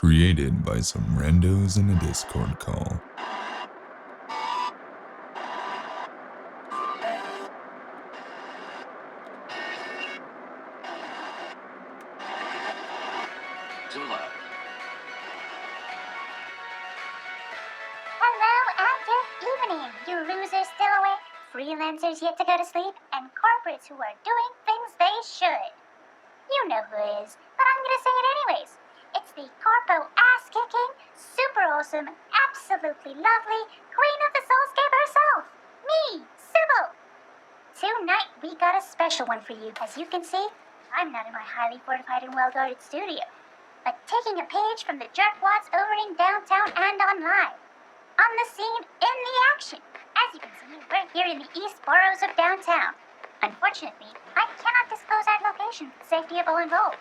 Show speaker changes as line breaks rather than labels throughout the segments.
Created by some randos in a Discord call.
Hello and good evening, you losers still awake, freelancers yet to go to sleep, and corporates who are doing things they should. You know who it is, but I'm gonna say it anyways. It's the corpo ass-kicking, super awesome, absolutely lovely queen of the soulscape herself, me, Sybil. Tonight we got a special one for you. As you can see, I'm not in my highly fortified and well-guarded studio, but taking a page from the jerkwads over in downtown and on live. On the scene, in the action. As you can see, we're here in the east boroughs of downtown. Unfortunately, I cannot disclose our location for the safety of all involved.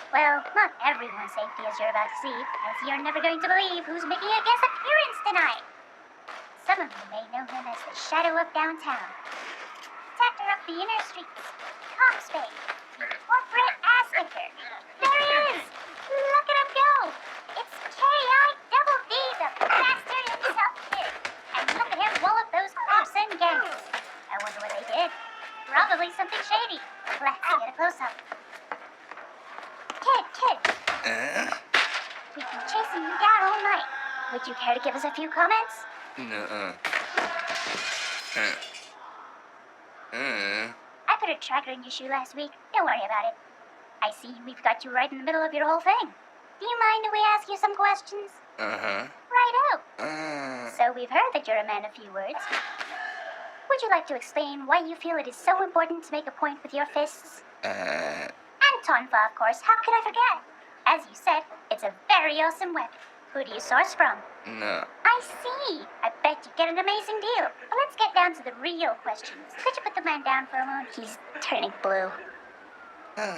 Well, not everyone's safety as you're about to see, as you're never going to believe who's making a guest appearance tonight. Some of you may know him as the Shadow of Downtown. Protector of the inner streets, Cops Bay, the corporate ass kicker. There he is! Look at him go! It's K-I-double-D, the bastard himself kid. And look at him wallop those cops and gangs. I wonder what they did. Probably something shady. Let's get a close-up. Kid. We've been chasing you down all night. Would you care to give us a few comments? I put a tracker in your shoe last week. Don't worry about it. I see we've got you right in the middle of your whole thing. Do you mind if we ask you some questions? Righto. So we've heard that you're a man of few words. Would you like to explain why you feel it is so important to make a point with your fists? And tonfa, of course. How could I forget? As you said, it's a very awesome weapon. Who do you source from?
No.
I see. I bet you get an amazing deal. But let's get down to the real questions. Could you put the man down for a moment? He's turning blue. Yeah,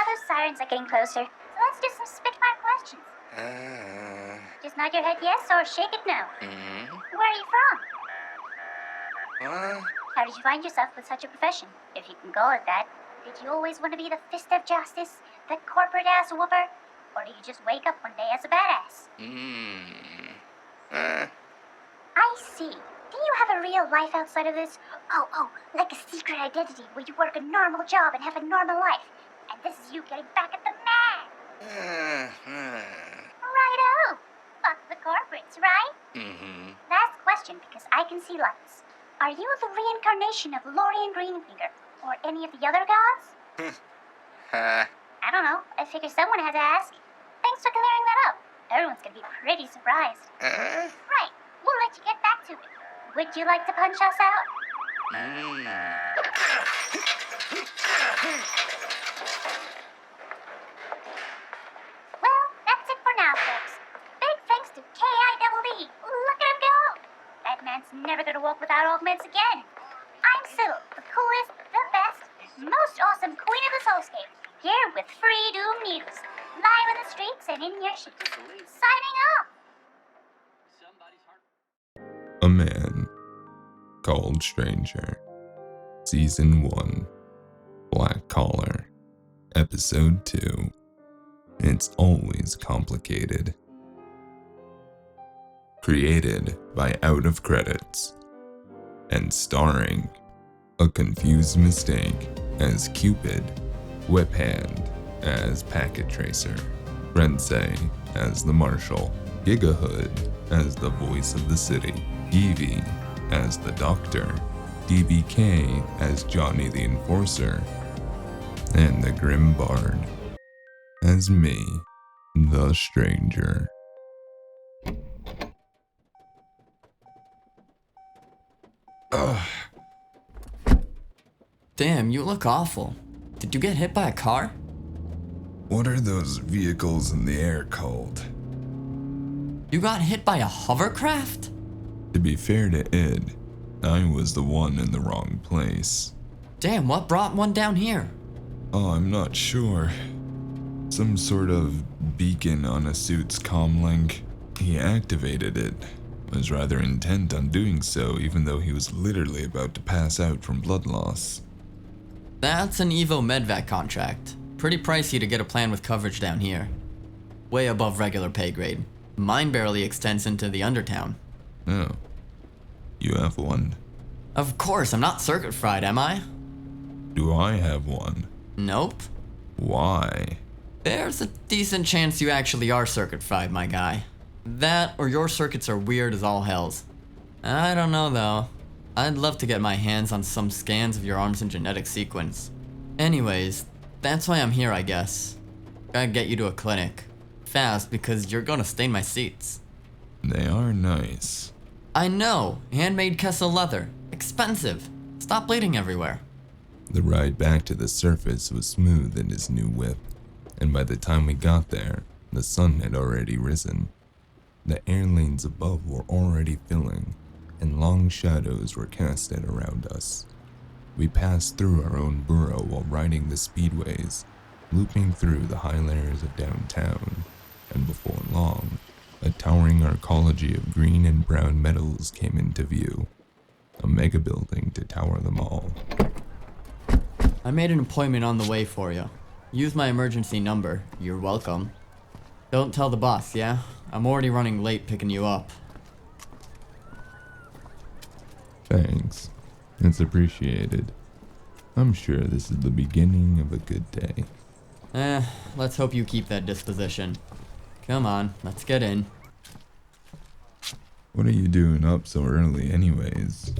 those sirens are getting closer. So let's do some spitfire questions. Just nod your head yes or shake it no. Where are you from? How did you find yourself with such a profession, if you can call it that? Did you always want to be the fist of justice, the corporate ass whooper? Or did you just wake up one day as a badass? I see. Do you have a real life outside of this? Oh, like a secret identity where you work a normal job and have a normal life. And this is you getting back at the man. Righto. Fuck the corporates, right? Last question, because I can see lights. Are you the reincarnation of Lorian Greenfinger, or any of the other gods? I don't know. I figure someone had to ask. Thanks for clearing that up. Everyone's gonna be pretty surprised. Right. We'll let you get back to it. Would you like to punch us out? Well, that's it for now, folks. Big thanks to K-I-double-D. Look at him go. That man's never gonna walk without augments again. I'm Sybil, the coolest, the best, most awesome queen of the soulscape. Here with Free Doom News. Live in the streets and in your sheets. Signing off.
A Man Called Stranger. Season 1. Black Collar. Episode 2. It's Always Complicated. Created by Out of Credits. And starring A Confused Mistake as Cupid, Whip Hand as Packet Tracer, Rensei as the Marshal, Gigahood as the voice of the city, Evie as the Doctor, DBK as Johnny the Enforcer, and the Grim Bard as me, the Stranger.
Ugh. Damn, you look awful. Did you get hit by a car?
What are those vehicles in the air called?
You got hit by a hovercraft?
To be fair to Ed, I was the one in the wrong place.
Damn, what brought one down here?
Oh, I'm not sure. Some sort of beacon on a suit's comlink. He activated it. Was rather intent on doing so, even though he was literally about to pass out from blood loss.
That's an Evo Medvac contract. Pretty pricey to get a plan with coverage down here. Way above regular pay grade. Mine barely extends into the undertown.
Oh. You have one?
Of course, I'm not circuit fried, am I?
Do I have one?
Nope.
Why?
There's a decent chance you actually are circuit fried, my guy. That or your circuits are weird as all hells. I don't know though. I'd love to get my hands on some scans of your arms and genetic sequence. Anyways, that's why I'm here, I guess. Gotta get you to a clinic. Fast, because you're gonna stain my seats.
They are nice.
I know, handmade Kessel leather. Expensive. Stop bleeding everywhere.
The ride back to the surface was smooth in his new whip, and by the time we got there, the sun had already risen. The air lanes above were already filling, and long shadows were casted around us. We passed through our own burrow while riding the speedways, looping through the high layers of downtown, and before long, a towering arcology of green and brown metals came into view, a mega building to tower them all.
I made an appointment on the way for you. Use my emergency number. You're welcome. Don't tell the boss, yeah? I'm already running late picking you up.
Thanks. It's appreciated. I'm sure this is the beginning of a good day.
Let's hope you keep that disposition. Come on, let's get in.
What are you doing up so early anyways?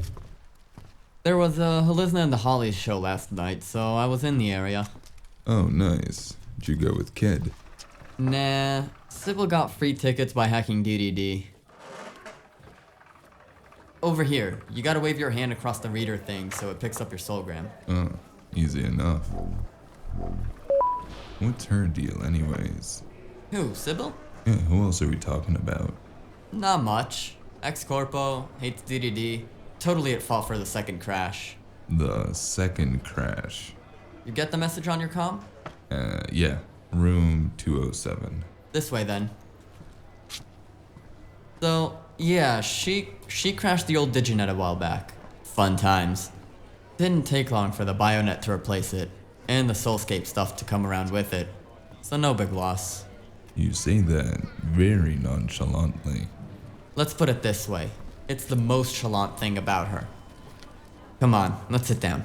There was a Helizna and the Hollies show last night, so I was in the area.
Oh, nice. Did you go with Kid?
Nah, Sybil got free tickets by hacking DDD. Over here, you gotta wave your hand across the reader thing so it picks up your soulgram.
Oh, easy enough. What's her deal anyways?
Who, Sybil?
Yeah, who else are we talking about?
Not much. Ex-corpo, hates DDD, totally at fault for the second crash.
The second crash.
You get the message on your comm?
Yeah. Room 207.
This way then. So, yeah, she crashed the old Diginet a while back. Fun times. Didn't take long for the Bionet to replace it, and the Soulscape stuff to come around with it. So no big loss.
You say that very nonchalantly.
Let's put it this way. It's the most chalant thing about her. Come on, let's sit down.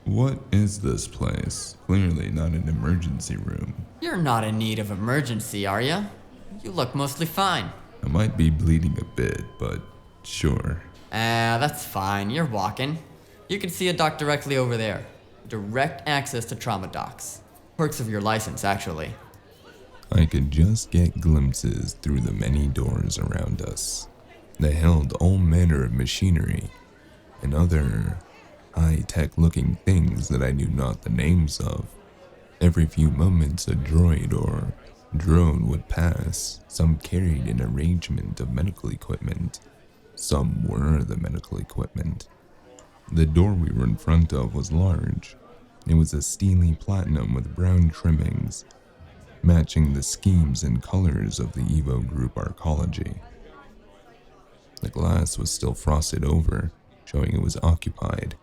What is this place? Clearly not an emergency room.
You're not in need of emergency, are ya? You look mostly fine.
I might be bleeding a bit, but sure.
That's fine. You're walking. You can see a doc directly over there. Direct access to trauma docs. Perks of your license, actually.
I could just get glimpses through the many doors around us. They held all manner of machinery and other high-tech looking things that I knew not the names of. Every few moments a droid or drone would pass, some carried an arrangement of medical equipment. Some were the medical equipment. The door we were in front of was large. It was a steely platinum with brown trimmings, matching the schemes and colors of the Evo Group arcology. The glass was still frosted over, showing it was occupied.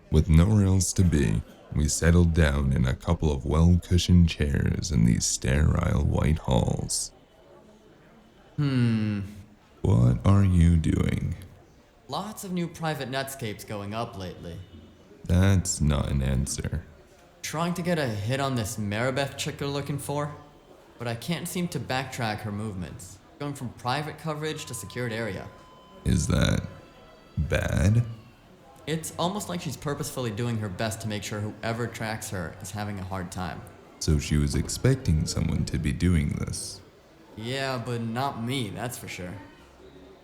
With nowhere else to be, we settled down in a couple of well-cushioned chairs in these sterile white halls. What are you doing?
Lots of new private Netscapes going up lately.
That's not an answer.
Trying to get a hit on this Maribeth chick you're looking for, but I can't seem to backtrack her movements. Going from private coverage to secured area.
Is that bad?
It's almost like she's purposefully doing her best to make sure whoever tracks her is having a hard time.
So she was expecting someone to be doing this.
Yeah, but not me, that's for sure.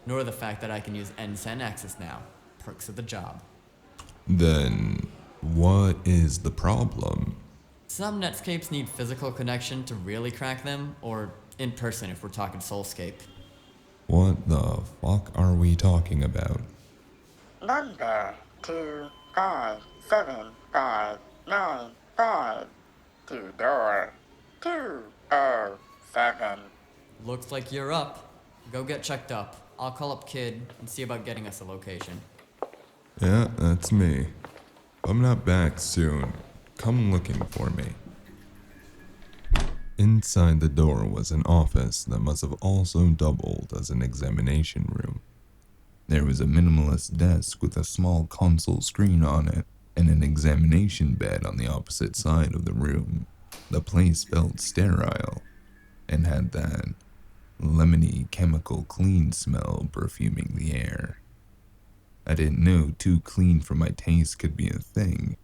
Nor the fact that I can use NSEN access now. Perks of the job.
Then, what is the problem?
Some Netscapes need physical connection to really crack them, or in person if we're talking Soulscape.
What the fuck are we talking about?
Number 257595 to door 207.
Looks like you're up. Go get checked up. I'll call up Kid and see about getting us a location.
Yeah, that's me. If I'm not back soon, come looking for me. Inside the door was an office that must have also doubled as an examination room. There was a minimalist desk with a small console screen on it and an examination bed on the opposite side of the room. The place felt sterile and had that lemony chemical clean smell perfuming the air. I didn't know too clean for my taste could be a thing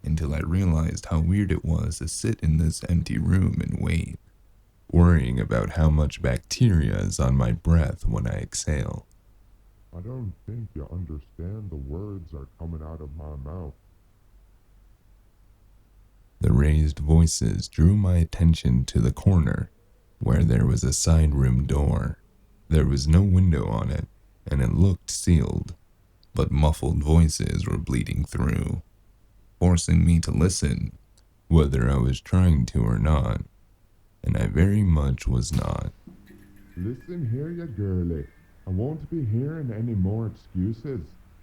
until I realized how weird it was to sit in this empty room and wait, worrying about how much bacteria is on my breath when I exhale.
I don't think you understand the words are coming out of my mouth.
The raised voices drew my attention to the corner, where there was a side room door. There was no window on it, and it looked sealed, but muffled voices were bleeding through, forcing me to listen, whether I was trying to or not, and I very much was not.
Listen here, you girlie. I won't be hearing any more excuses.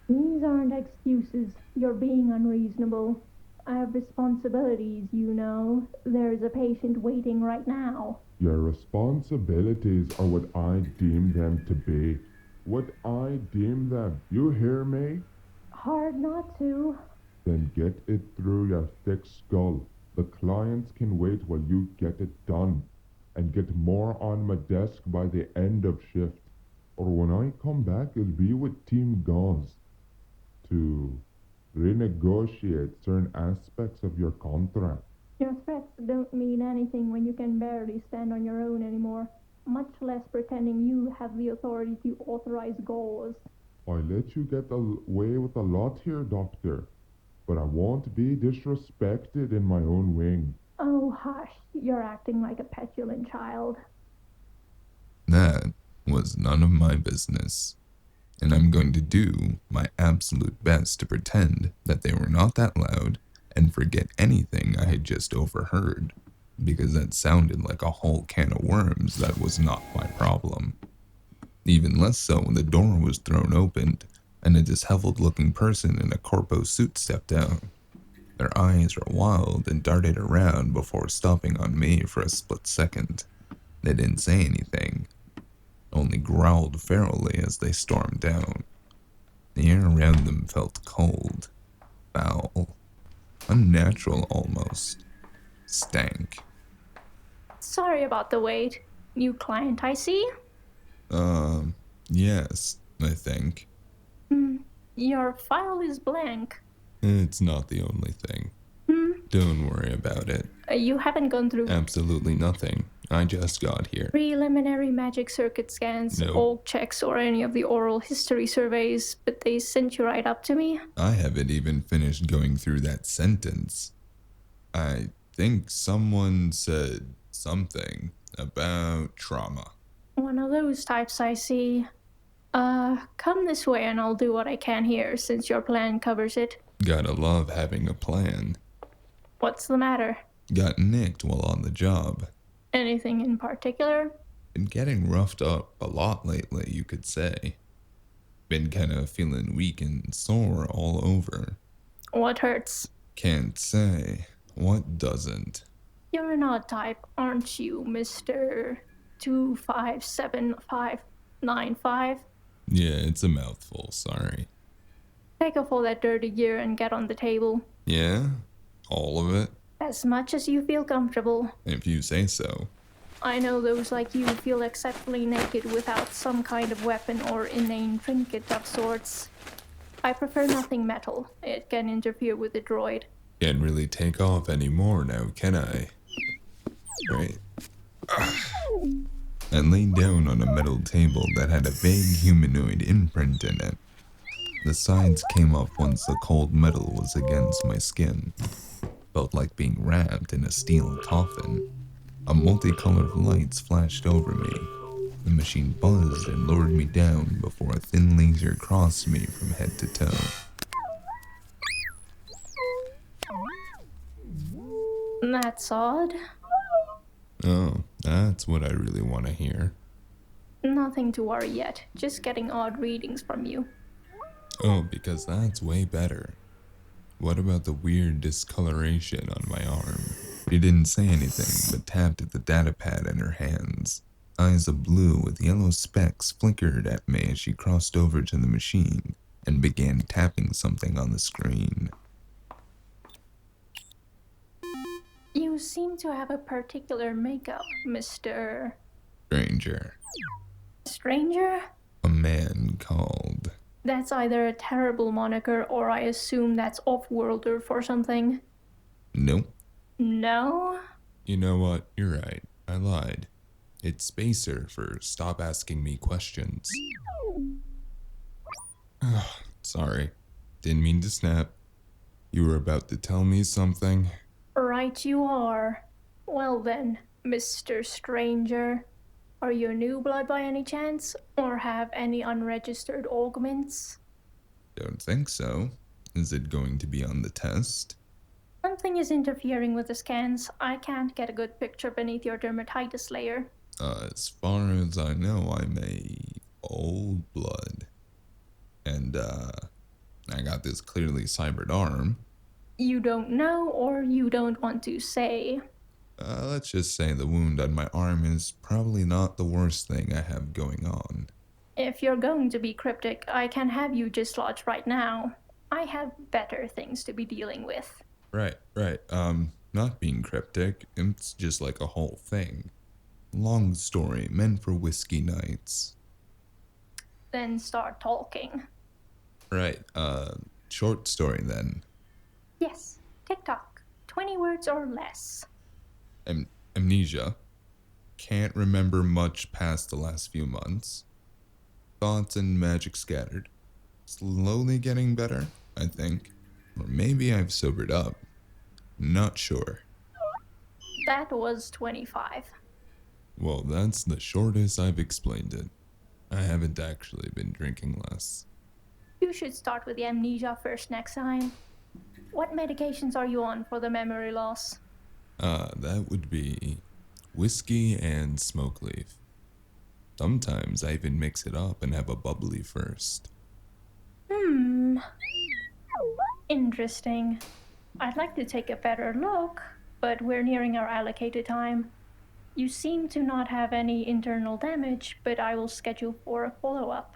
These aren't excuses. You're being unreasonable. I have responsibilities, you know. There's a patient waiting right now.
Your responsibilities are what I deem them to be. What I deem them. You hear me?
Hard not to.
Then get it through your thick skull. The clients can wait while you get it done. And get more on my desk by the end of shift. Or when I come back, it'll be with Team Gauze to renegotiate certain aspects of your contract.
Your threats don't mean anything when you can barely stand on your own anymore, much less pretending you have the authority to authorize gauze.
I let you get away with a lot here, Doctor, but I won't be disrespected in my own wing.
Oh, hush. You're acting like a petulant child.
That was none of my business, and I'm going to do my absolute best to pretend that they were not that loud and forget anything I had just overheard, because that sounded like a whole can of worms that was not my problem. Even less so when the door was thrown open and a disheveled-looking person in a corpo suit stepped out. Their eyes were wild and darted around before stopping on me for a split second. They didn't say anything, only growled ferally as they stormed down. The air around them felt cold, foul, unnatural almost. Stank.
Sorry about the wait. New client, I see?
Yes, I think.
Your file is blank.
It's not the only thing. Don't worry about it.
You haven't gone through
Absolutely nothing. I just got here.
preliminary magic circuit scans,
No.
org checks, or any of the oral history surveys, but they sent you right up to me.
I haven't even finished going through that sentence. I think someone said something about trauma.
One of those types, I see. Come this way and I'll do what I can here, since your plan covers it.
Gotta love having a plan.
What's the matter?
Got nicked while on the job.
Anything in particular?
Been getting roughed up a lot lately, you could say. Been kinda feeling weak and sore all over.
What hurts?
Can't say. What doesn't?
You're an odd type, aren't you, Mr. 257595?
Yeah, it's a mouthful, sorry.
Take off all that dirty gear and get on the table.
Yeah? All of it?
As much as you feel comfortable.
If you say so.
I know those like you feel acceptably naked without some kind of weapon or inane trinket of sorts. I prefer nothing metal. It can interfere with the droid.
Can't really take off anymore now, can I? Right. I laid down on a metal table that had a vague humanoid imprint in it. The sides came up once the cold metal was against my skin. Felt like being wrapped in a steel coffin. A multicolored of lights flashed over me. The machine buzzed and lowered me down before a thin laser crossed me from head to toe.
That's odd.
Oh, that's what I really want to hear.
Nothing to worry yet. Just getting odd readings from you.
Oh, because that's way better. What about the weird discoloration on my arm? She didn't say anything, but tapped at the data pad in her hands. Eyes of blue with yellow specks flickered at me as she crossed over to the machine and began tapping something on the screen.
You seem to have a particular makeup, Mr.
Stranger.
Stranger?
A man called.
That's either a terrible moniker or I assume that's off-worlder for something.
Nope.
No?
You know what? You're right. I lied. It's Spacer for stop asking me questions. Sorry. Didn't mean to snap. You were about to tell me something?
Right you are. Well then, Mr. Stranger. Are you new blood by any chance? Or have any unregistered augments?
Don't think so. Is it going to be on the test?
Something is interfering with the scans. I can't get a good picture beneath your dermatitis layer.
As far as I know, I'm a old blood. And, I got this clearly cybered arm.
You don't know or you don't want to say.
Let's just say the wound on my arm is probably not the worst thing I have going on.
If you're going to be cryptic, I can have you dislodged right now. I have better things to be dealing with.
Right. Not being cryptic, it's just like a whole thing. Long story, meant for whiskey nights.
Then start talking.
Right, short story then.
Yes, TikTok. 20 words or less.
Amnesia. Can't remember much past the last few months. Thoughts and magic scattered. Slowly getting better, I think. Or maybe I've sobered up. Not sure.
That was 25.
Well, that's the shortest I've explained it. I haven't actually been drinking less.
You should start with the amnesia first next time. What medications are you on for the memory loss?
That would be whiskey and smoke leaf. Sometimes I even mix it up and have a bubbly first.
Interesting. I'd like to take a better look, but we're nearing our allocated time. You seem to not have any internal damage, but I will schedule for a follow-up.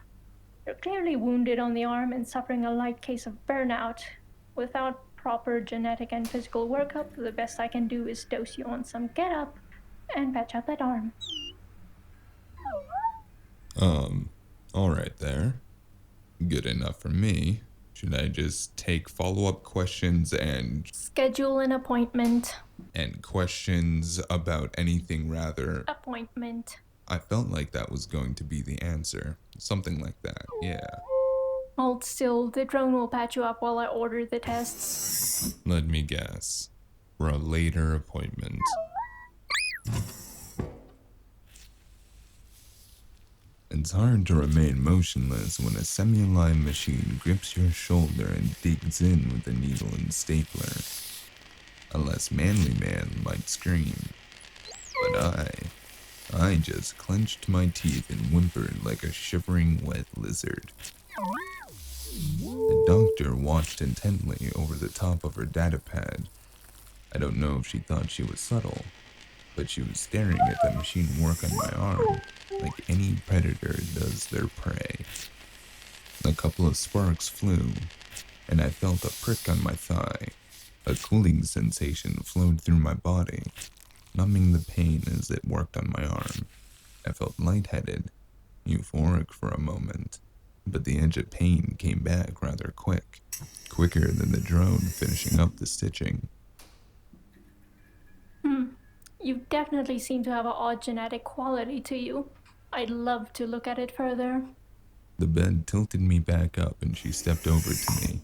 You're clearly wounded on the arm and suffering a light case of burnout. Without proper genetic and physical workup, the best I can do is dose you on some get-up and patch up that arm.
Alright there. Good enough for me. Should I just take follow-up questions and
Schedule an appointment.
questions about anything rather?
Appointment.
I felt like that was going to be the answer. Something like that, yeah.
Hold still, the drone will patch you up while I order the tests.
Let me guess. For a later appointment. It's hard to remain motionless when a semi-alive machine grips your shoulder and digs in with a needle and stapler. A less manly man might scream. But I just clenched my teeth and whimpered like a shivering wet lizard. The doctor watched intently over the top of her data pad. I don't know if she thought she was subtle, but she was staring at the machine work on my arm, like any predator does their prey. A couple of sparks flew, and I felt a prick on my thigh. A cooling sensation flowed through my body, numbing the pain as it worked on my arm. I felt lightheaded, euphoric for a moment, but the edge of pain came back rather quicker than the drone finishing up the stitching.
You definitely seem to have an odd genetic quality to you. I'd love to look at it further.
The bed tilted me back up and she stepped over to me,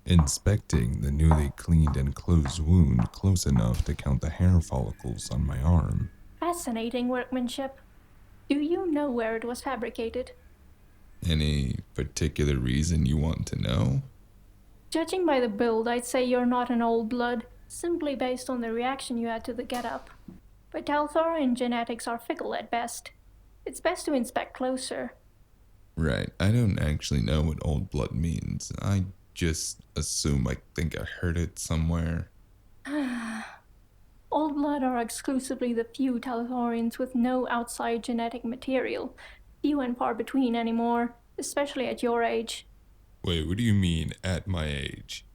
inspecting the newly cleaned and closed wound close enough to count the hair follicles on my arm.
Fascinating workmanship. Do you know where it was fabricated?
Any particular reason you want to know?
Judging by the build, I'd say you're not an old blood, simply based on the reaction you had to the get-up. But health and genetics are fickle at best. It's best to inspect closer.
Right, I don't actually know what old blood means. I just assume I think I heard it somewhere.
Old blood are exclusively the few Talithorians with no outside genetic material. Few and far between anymore, especially at your age.
Wait, what do you mean at my age?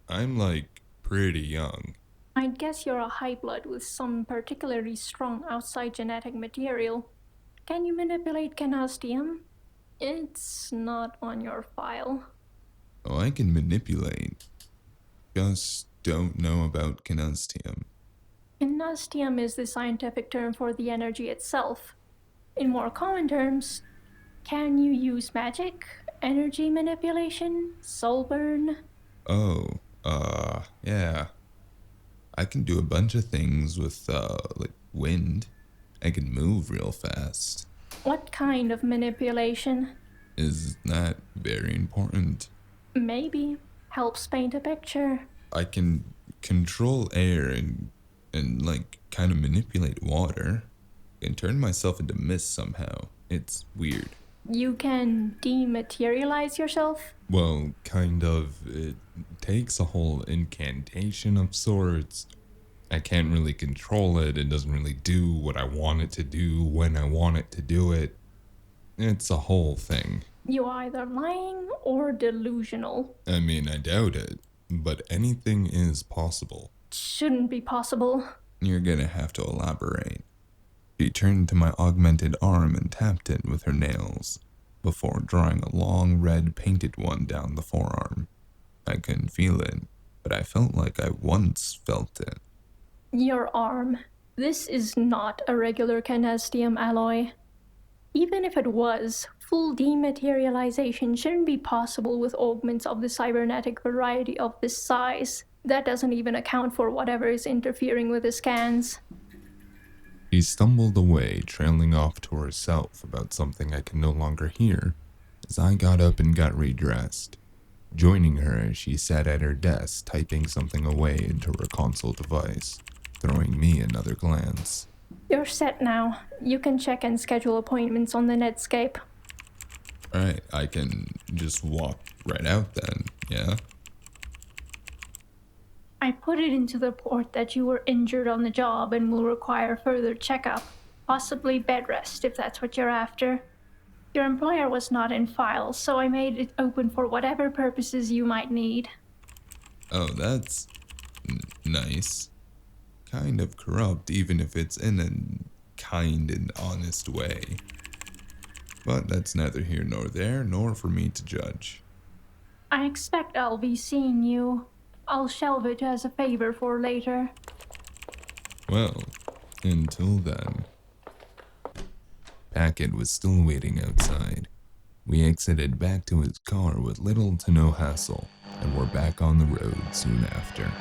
I'm like pretty young.
I'd guess you're a high blood with some particularly strong outside genetic material. Can you manipulate canastium? It's not on your file.
Oh, I can manipulate. Just don't know about canastium.
Canastium is the scientific term for the energy itself. In more common terms, can you use magic, energy manipulation, soul burn?
Oh, yeah. I can do a bunch of things with, like wind. I can move real fast.
What kind of manipulation?
Is that very important?
Maybe. Helps paint a picture.
I can control air and like kind of manipulate water. I can turn myself into mist somehow. It's weird.
You can dematerialize yourself?
Well, kind of. It takes a whole incantation of sorts. I can't really control it. It doesn't really do what I want it to do when I want it to do it. It's a whole thing.
You're either lying or delusional.
I mean, I doubt it, but anything is possible.
Shouldn't be possible.
You're gonna have to elaborate. She turned to my augmented arm and tapped it with her nails, before drawing a long red painted one down the forearm. I couldn't feel it, but I felt like I once felt it.
Your arm. This is not a regular canastium alloy. Even if it was, full dematerialization shouldn't be possible with augments of the cybernetic variety of this size. That doesn't even account for whatever is interfering with the scans.
She stumbled away, trailing off to herself about something I could no longer hear, as I got up and got redressed. Joining her, she sat at her desk, typing something away into her console device, throwing me another glance.
You're set now. You can check and schedule appointments on the Netscape.
Alright, I can just walk right out then, yeah?
I put it into the report that you were injured on the job and will require further checkup, possibly bed rest if that's what you're after. Your employer was not in files, so I made it open for whatever purposes you might need.
Oh, that's nice. Kind of corrupt, even if it's in a kind and honest way. But that's neither here nor there, nor for me to judge.
I expect I'll be seeing you. I'll shelve it as a favor for later.
Well, until then. Packett was still waiting outside. We exited back to his car with little to no hassle, and were back on the road soon after.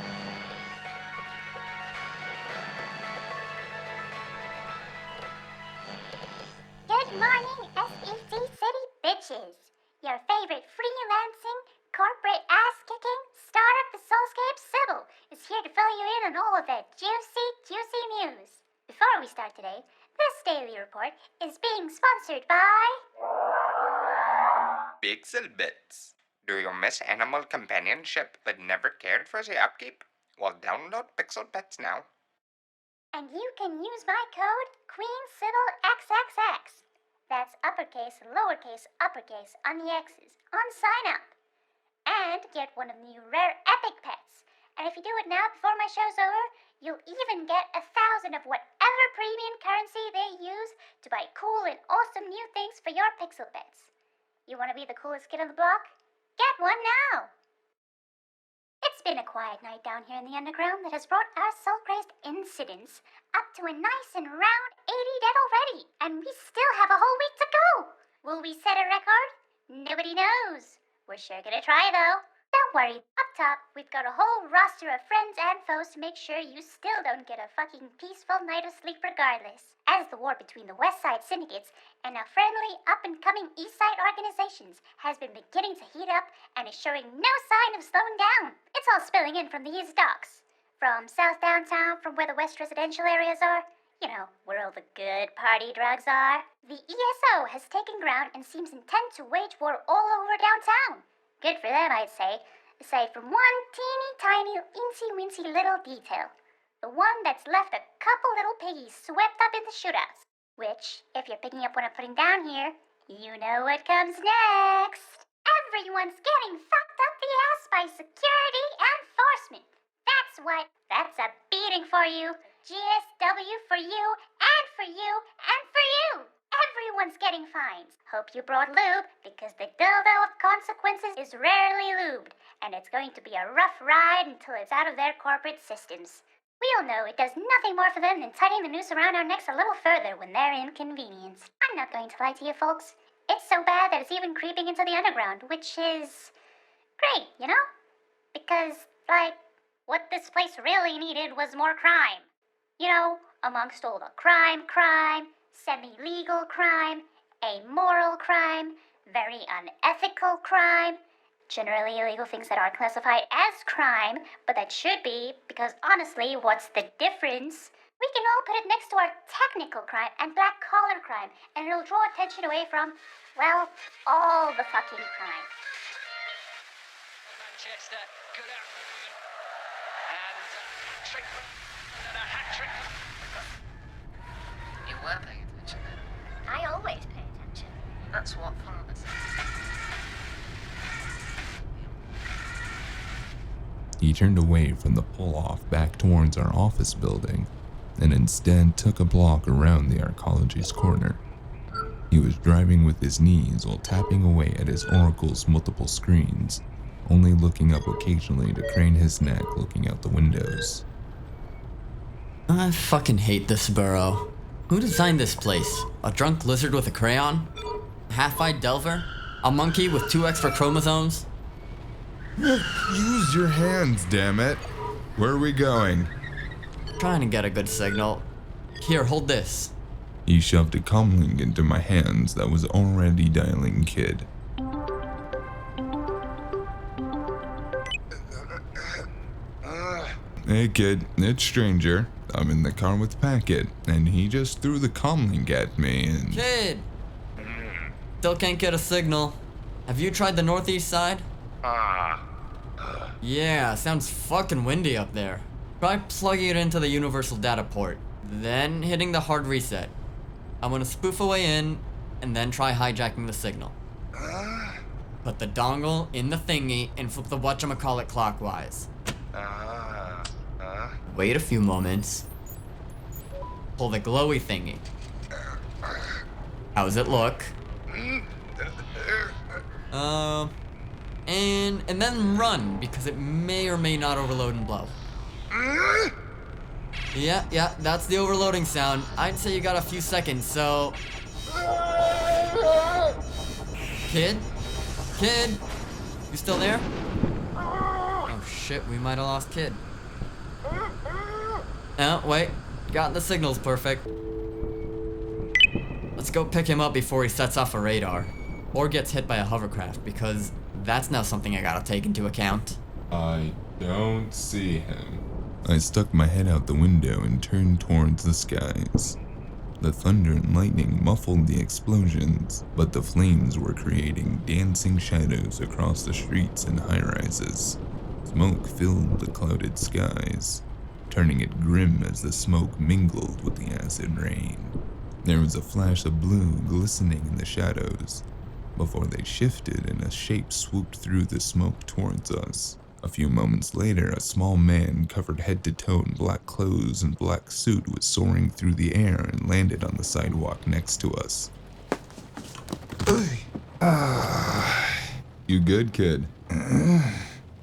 Good morning, SEC City bitches. Your favorite freelancing, corporate ass-kicking, star of the Soulscape Sybil is here to fill you in on all of that juicy news. Before we start today, this daily report is being sponsored by...
Pixel Bits. Do you miss animal companionship but never cared for the upkeep? Well, download Pixel Pets now.
And you can use my code QueenSybilXXX. That's uppercase, lowercase, uppercase on the X's on sign up. And get one of the new rare epic pets. And if you do it now before my show's over, you'll even get 1,000 of whatever premium currency they use to buy cool and awesome new things for your pixel pets. You want to be the coolest kid on the block? Get one now! It's been a quiet night down here in the underground that has brought our soul-crazed incidents up to a nice and round 80 dead already, and we still have a whole week to go. Will we set a record? Nobody knows. We're sure gonna try though. Don't worry, up top, we've got a whole roster of friends and foes to make sure you still don't get a fucking peaceful night of sleep regardless. As the war between the West Side syndicates and our friendly up-and-coming East Side organizations has been beginning to heat up and is showing no sign of slowing down. It's all spilling in from the East Docks. From South Downtown, from where the West residential areas are. You know, where all the good party drugs are. The ESO has taken ground and seems intent to wage war all over downtown. Good for them, I'd say. aside from one teeny tiny incy-wincy little detail. The one that's left a couple little piggies swept up in the shootouts. Which, if you're picking up what I'm putting down here, you know what comes next. Everyone's getting fucked up the ass by security enforcement. That's what. That's a beating for you. GSW for you, and for you, and for you. Everyone's getting fines. Hope you brought lube, because the dildo of consequences is rarely lubed, and it's going to be a rough ride until it's out of their corporate systems. We all know it does nothing more for them than tightening the noose around our necks a little further when they're inconvenienced. I'm not going to lie to you folks. It's so bad that it's even creeping into the underground, which is great, you know? Because, like, what this place really needed was more crime. You know, amongst all the crime, semi-legal crime, amoral crime, very unethical crime, generally illegal things that aren't classified as crime, but that should be, because honestly, what's the difference? We can all put it next to our technical crime and black-collar crime, and it'll draw attention away from, well, all the fucking crime.
Manchester, good afternoon. And trick and a hat trick. You were paying attention then.
I always pay attention.
That's what Father said.
He turned away from the pull-off back towards our office building and instead took a block around the arcology's corner. He was driving with his knees while tapping away at his oracle's multiple screens, only looking up occasionally to crane his neck looking out the windows.
I fucking hate this borough. Who designed this place? A drunk lizard with a crayon? A half-eyed delver? A monkey with 2 extra chromosomes?
Use your hands, damn it! Where are we going?
Trying to get a good signal. Here, hold this.
He shoved a comlink into my hands that was already dialing Kid. Hey kid, it's Stranger. I'm in the car with Packet, and he just threw the comlink at me and...
Kid! Still can't get a signal. Have you tried the northeast side? Yeah, sounds fucking windy up there. Try plugging it into the universal data port, then hitting the hard reset. I'm gonna spoof a way in, and then try hijacking the signal. Put the dongle in the thingy and flip the whatchamacallit clockwise. Wait a few moments. Pull the glowy thingy. How's it look? And then run, because it may or may not overload and blow. Yeah, that's the overloading sound. I'd say you got a few seconds, so... Kid? You still there? Oh shit, we might have lost Kid. Oh, wait. Got the signals perfect. Let's go pick him up before he sets off a radar. Or gets hit by a hovercraft, because that's now something I gotta take into account.
I don't see him. I stuck my head out the window and turned towards the skies. The thunder and lightning muffled the explosions, but the flames were creating dancing shadows across the streets and high-rises. Smoke filled the clouded skies, turning it grim as the smoke mingled with the acid rain. There was a flash of blue glistening in the shadows, before they shifted and a shape swooped through the smoke towards us. A few moments later, a small man covered head to toe in black clothes and black suit was soaring through the air and landed on the sidewalk next to us. You good, kid?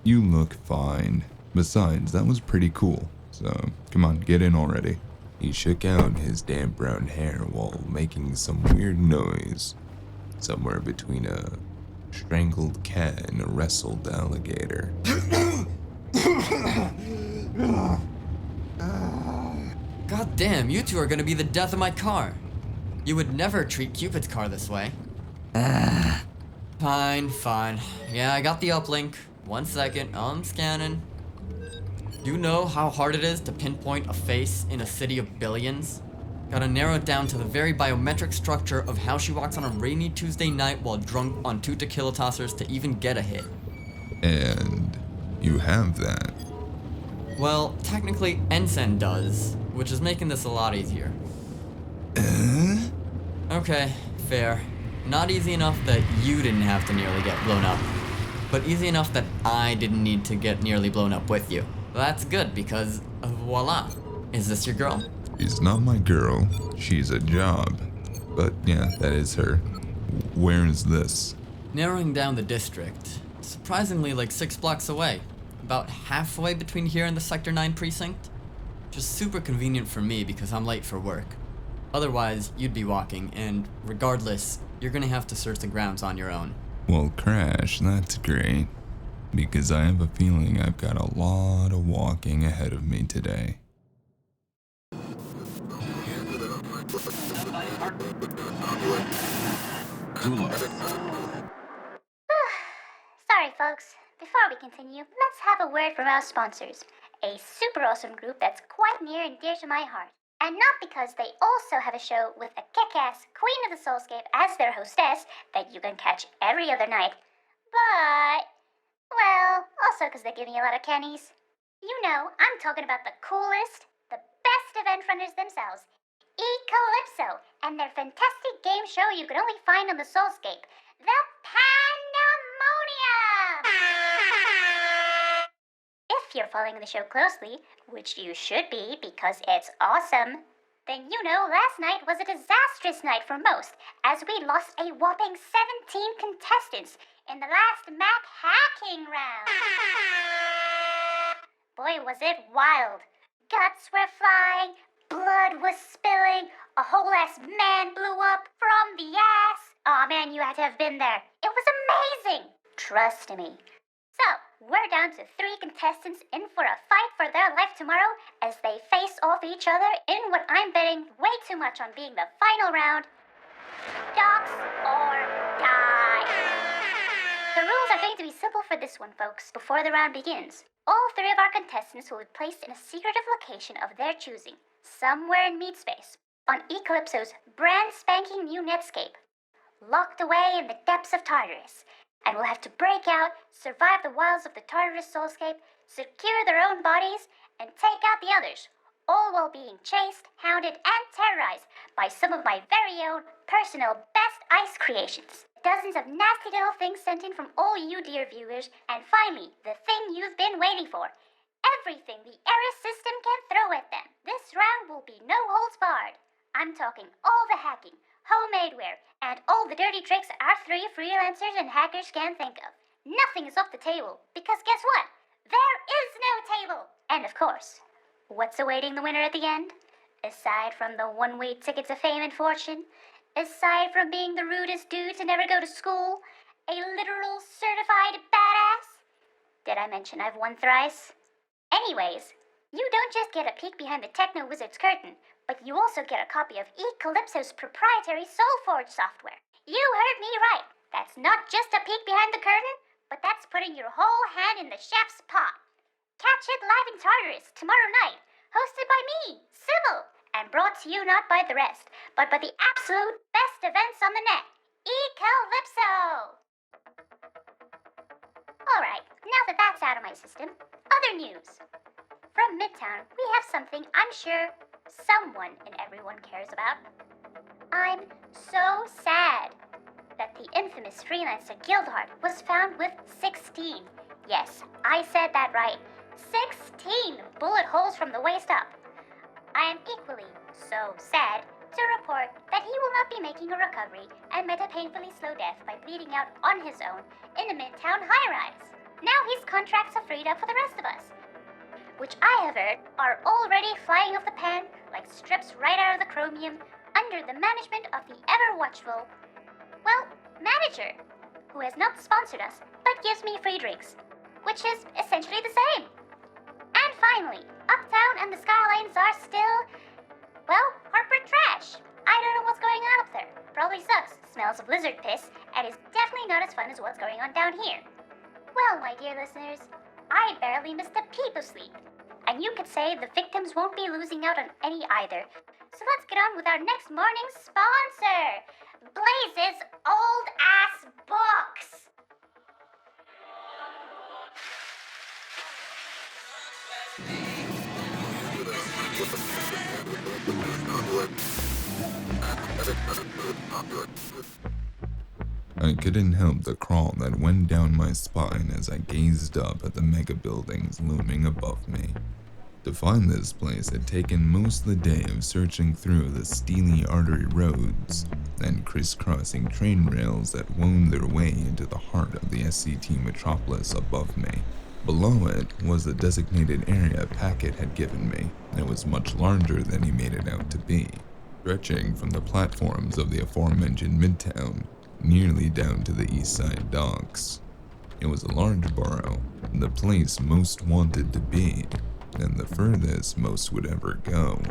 You look fine. Besides, that was pretty cool. So, come on, get in already. He shook out his damp brown hair while making some weird noise. Somewhere between a strangled cat and a wrestled alligator.
God damn, you two are gonna be the death of my car. You would never treat Cupid's car this way. Fine. Yeah, I got the uplink. 1 second, I'm scanning. You know how hard it is to pinpoint a face in a city of billions? Gotta narrow it down to the very biometric structure of how she walks on a rainy Tuesday night while drunk on 2 tequila tossers to even get a hit.
And You have that.
Well, technically Ensign does, which is making this a lot easier. Okay, fair. Not easy enough that you didn't have to nearly get blown up, but easy enough that I didn't need to get nearly blown up with you. That's good because, voila. Is this your girl?
She's not my girl. She's a job. But yeah, that is her. Where is this?
Narrowing down the district, surprisingly like 6 blocks away. About halfway between here and the Sector 9 precinct. Just super convenient for me because I'm late for work. Otherwise, you'd be walking, and regardless, you're gonna have to search the grounds on your own.
Well, Crash, that's great. Because I have a feeling I've got a lot of walking ahead of me today.
Sorry, folks. Before we continue, let's have a word from our sponsors. A super awesome group that's quite near and dear to my heart. And not because they also have a show with a kick-ass Queen of the Soulscape as their hostess that you can catch every other night, but, well, also because they give me a lot of cannies. You know, I'm talking about the coolest, the best event runners themselves, Calypso, and their fantastic game show you can only find on the Soulscape, the Pandemonium! If you're following the show closely, which you should be because it's awesome, then you know last night was a disastrous night for most, as we lost a whopping 17 contestants in the last Mac hacking round. Boy, was it wild. Guts were flying, blood was spilling, a whole ass man blew up from the ass. Aw man, you had to have been there. It was amazing. Trust me. So, we're down to 3 contestants in for a fight for their life tomorrow as they face off each other in what I'm betting way too much on being the final round. Docs or die. The rules are going to be simple for this one, folks, before the round begins. All 3 of our contestants will be placed in a secretive location of their choosing, somewhere in meat space, on Calypso's brand spanking new Netscape, locked away in the depths of Tartarus, and will have to break out, survive the wilds of the Tartarus soulscape, secure their own bodies, and take out the others, all while being chased, hounded, and terrorized by some of my very own personal best ice creations. Dozens of nasty little things sent in from all you dear viewers, and finally, the thing you've been waiting for. Everything the Eris system can throw at them. This round will be no holds barred. I'm talking all the hacking, homemade wear, and all the dirty tricks our 3 freelancers and hackers can think of. Nothing is off the table, because guess what? There is no table! And of course, what's awaiting the winner at the end? Aside from the one-way ticket to fame and fortune, aside from being the rudest dude to never go to school, a literal certified badass? Did I mention I've won thrice? Anyways, you don't just get a peek behind the Techno Wizard's curtain, but you also get a copy of Calypso's proprietary SoulForge software. You heard me right. That's not just a peek behind the curtain, but that's putting your whole hand in the chef's pot. Catch it live in Tartarus tomorrow night, hosted by me, Sybil, and brought to you not by the rest, but by the absolute best events on the net, Calypso! Alright, now that that's out of my system, other news. From Midtown, we have something I'm sure someone and everyone cares about. I'm so sad that the infamous freelancer Guildhart was found with 16. Yes, I said that right. 16 bullet holes from the waist up. I am equally so sad to report that he will not be making a recovery and met a painfully slow death by bleeding out on his own in a Midtown high-rise. Now his contracts are freed up for the rest of us, which I have heard are already flying off the pan like strips right out of the chromium under the management of the ever-watchful, well, manager, who has not sponsored us but gives me free drinks, which is essentially the same. And finally, Uptown and the Skylines are still, well, corporate trash. I don't know what's going on up there. Probably sucks, smells of lizard piss, and is definitely not as fun as what's going on down here. Well, my dear listeners, I barely missed a peep of sleep. And you could say the victims won't be losing out on any either. So let's get on with our next morning's sponsor, Blaze's Old Ass Books.
I couldn't help the crawl that went down my spine as I gazed up at the mega buildings looming above me. To find this place had taken most of the day of searching through the steely artery roads and crisscrossing train rails that wound their way into the heart of the SCT metropolis above me. Below it was the designated area Packet had given me. It was much larger than he made it out to be, stretching from the platforms of the aforementioned Midtown nearly down to the East Side docks. It was a large borough, the place most wanted to be, and the furthest most would ever go.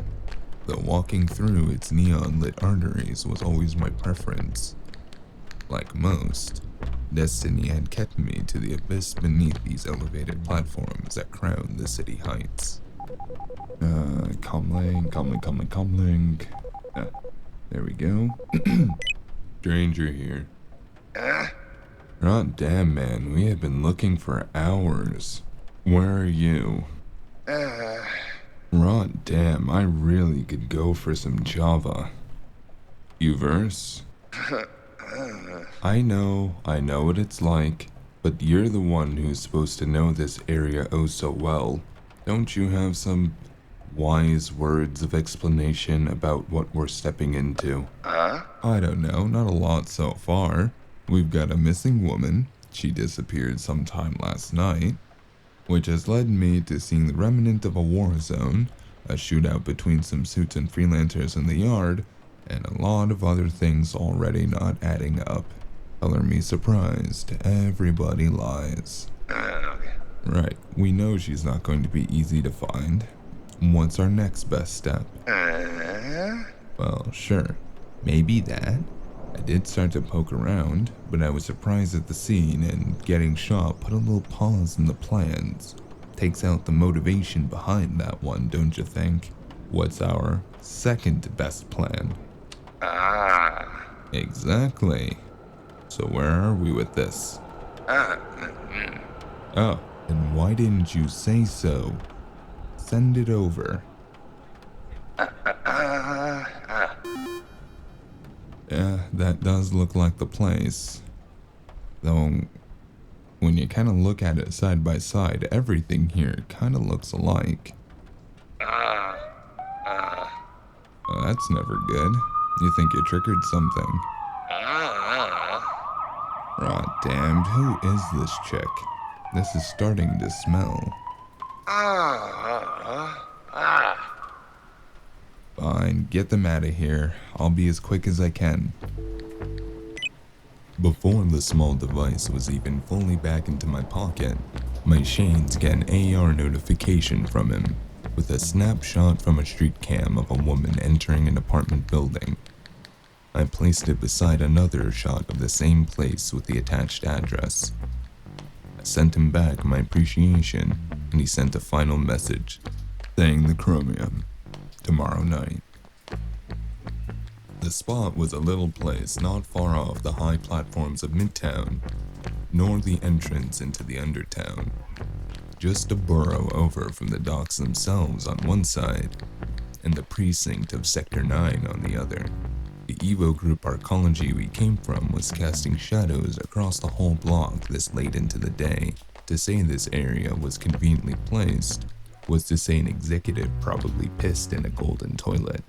Though walking through its neon-lit arteries was always my preference. Like most, destiny had kept me to the abyss beneath these elevated platforms that crown the city heights. Comlink. There we go. Stranger here. God damn, man, we have been looking for hours. Where are you? Rod damn, I really could go for some Java. You verse? I know what it's like, but you're the one who's supposed to know this area oh so well. Don't you have some wise words of explanation about what we're stepping into? I don't know, not a lot so far. We've got a missing woman. She disappeared sometime last night, which has led me to seeing the remnant of a war zone, a shootout between some suits and freelancers in the yard, and a lot of other things already not adding up. Color me surprised, everybody lies.
Okay.
Right, we know she's not going to be easy to find. What's our next best step? Well, sure, maybe that. I did start to poke around, but I was surprised at the scene, and getting shot put a little pause in the plans. Takes out the motivation behind that one, don't you think? What's our second best plan? Exactly. So where are we with this? Oh, and why didn't you say so? Send it over. Yeah, that does look like the place. Though, when you kind of look at it side by side, everything here kind of looks alike. That's never good. You think you triggered something. Rot damned, who is this chick? This is starting to smell. Fine, get them out of here. I'll be as quick as I can. Before the small device was even fully back into my pocket, my Shanes get an AR notification from him, with a snapshot from a street cam of a woman entering an apartment building. I placed it beside another shot of the same place with the attached address. I sent him back my appreciation, and he sent a final message, saying the Chromium, tomorrow night. The spot was a little place not far off the high platforms of Midtown, nor the entrance into the Undertown. Just a borough over from the docks themselves on one side, and the precinct of Sector 9 on the other. The Evo group arcology we came from was casting shadows across the whole block this late into the day. To say this area was conveniently placed was to say an executive probably pissed in a golden toilet.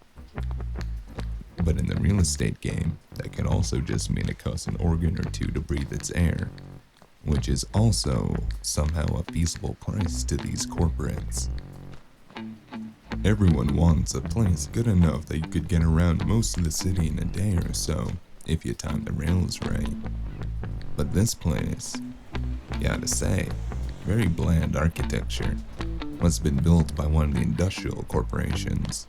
But in the real estate game, that can also just mean it costs an organ or two to breathe its air, which is also somehow a feasible price to these corporates. Everyone wants a place good enough that you could get around most of the city in a day or so, if you time the rails right. But this place, gotta say, very bland architecture. Must have been built by one of the industrial corporations.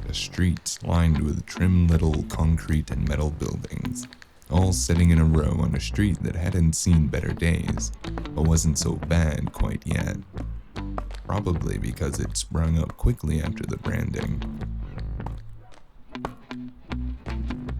The streets lined with trim little concrete and metal buildings, all sitting in a row on a street that hadn't seen better days, but wasn't so bad quite yet. Probably because it sprung up quickly after the branding.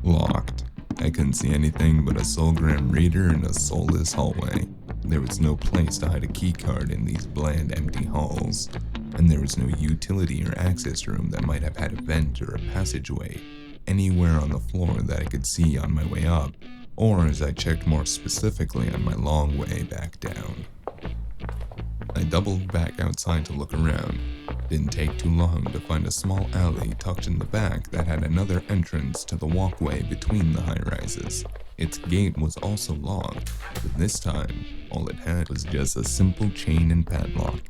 Locked. I couldn't see anything but a Solgram reader in a soulless hallway. There was no place to hide a keycard in these bland, empty halls. and there was no utility or access room that might have had a vent or a passageway anywhere on the floor that I could see on my way up, or as I checked more specifically on my long way back down. I doubled back outside to look around. Didn't take too long to find a small alley tucked in the back that had another entrance to the walkway between the high-rises. Its gate was also locked, but this time, all it had was just a simple chain and padlock.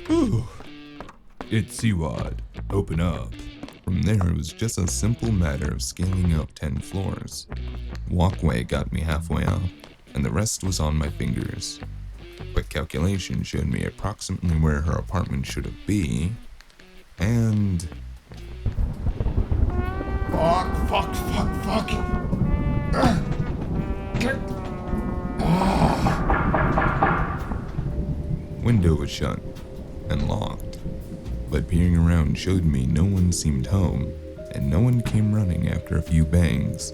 Ooh. It's Siwad. Open up. From there, it was just a simple matter of scaling up 10 floors. Walkway got me halfway up, and the rest was on my fingers. Quick calculation showed me approximately where her apartment should have been, and... Fuck. Window was shut and locked, but peering around showed me no one seemed home, and no one came running after a few bangs,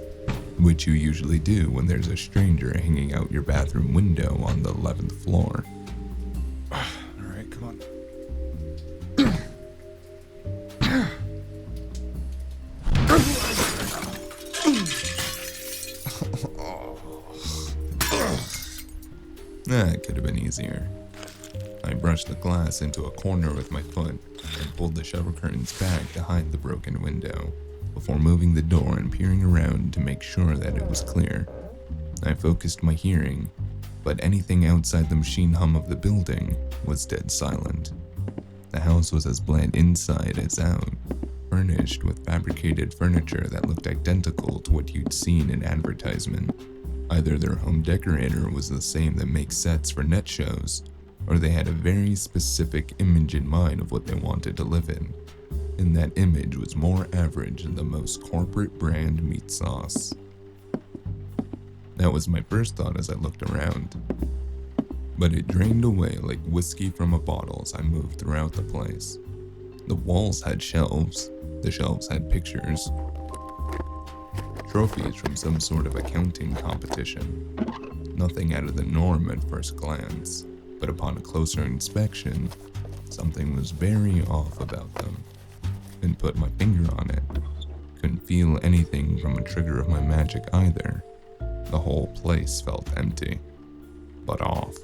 which you usually do when there's a stranger hanging out your bathroom window on the 11th floor. Alright, come on. That could have been easier. I brushed the glass into a corner with my foot and pulled the shower curtains back to hide the broken window, before moving the door and peering around to make sure that it was clear. I focused my hearing, but anything outside the machine hum of the building was dead silent. The house was as bland inside as out, furnished with fabricated furniture that looked identical to what you'd seen in advertisement. Either their home decorator was the same that makes sets for net shows, or they had a very specific image in mind of what they wanted to live in, and that image was more average than the most corporate brand meat sauce. That was my first thought as I looked around, but it drained away like whiskey from a bottle as I moved throughout the place. The walls had shelves, the shelves had pictures, trophies from some sort of accounting competition. Nothing out of the norm at first glance, but upon a closer inspection, something was very off about them. Didn't put my finger on it. Couldn't feel anything from a trigger of my magic either. The whole place felt empty, but off.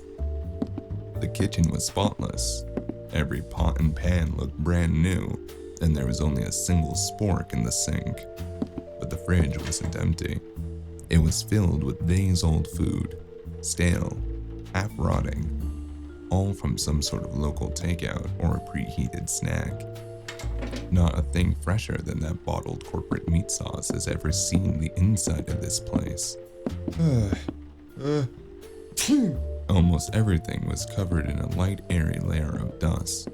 The kitchen was spotless. Every pot and pan looked brand new, and there was only a single spork in the sink. But the fridge wasn't empty. It was filled with days-old food, stale, half-rotting, all from some sort of local takeout or a preheated snack. Not a thing fresher than that bottled corporate meat sauce has ever seen the inside of this place. Almost everything was covered in a light, airy layer of dust.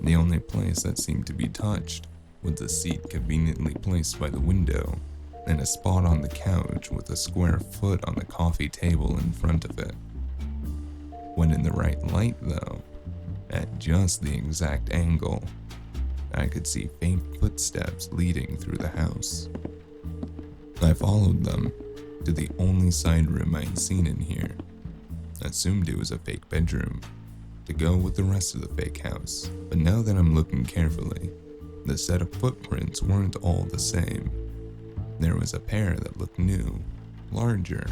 The only place that seemed to be touched was a seat conveniently placed by the window, and a spot on the couch with a square foot on the coffee table in front of it. When in the right light, though, at just the exact angle, I could see faint footsteps leading through the house. I followed them to the only side room I'd seen in here. Assumed it was a fake bedroom, to go with the rest of the fake house. But now that I'm looking carefully, the set of footprints weren't all the same. There was a pair that looked new, larger.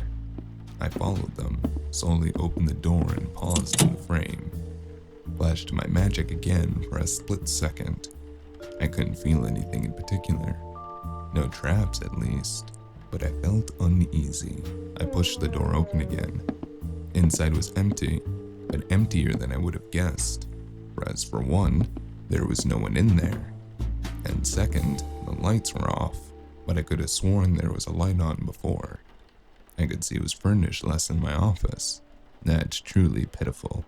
I followed them, slowly opened the door and paused in the frame. Flashed my magic again for a split second. I couldn't feel anything in particular. No traps at least, but I felt uneasy. I pushed the door open again. Inside was empty, but emptier than I would have guessed. Whereas for one, there was no one in there. And second, the lights were off, but I could have sworn there was a light on before. I could see it was furnished less than my office. That's truly pitiful.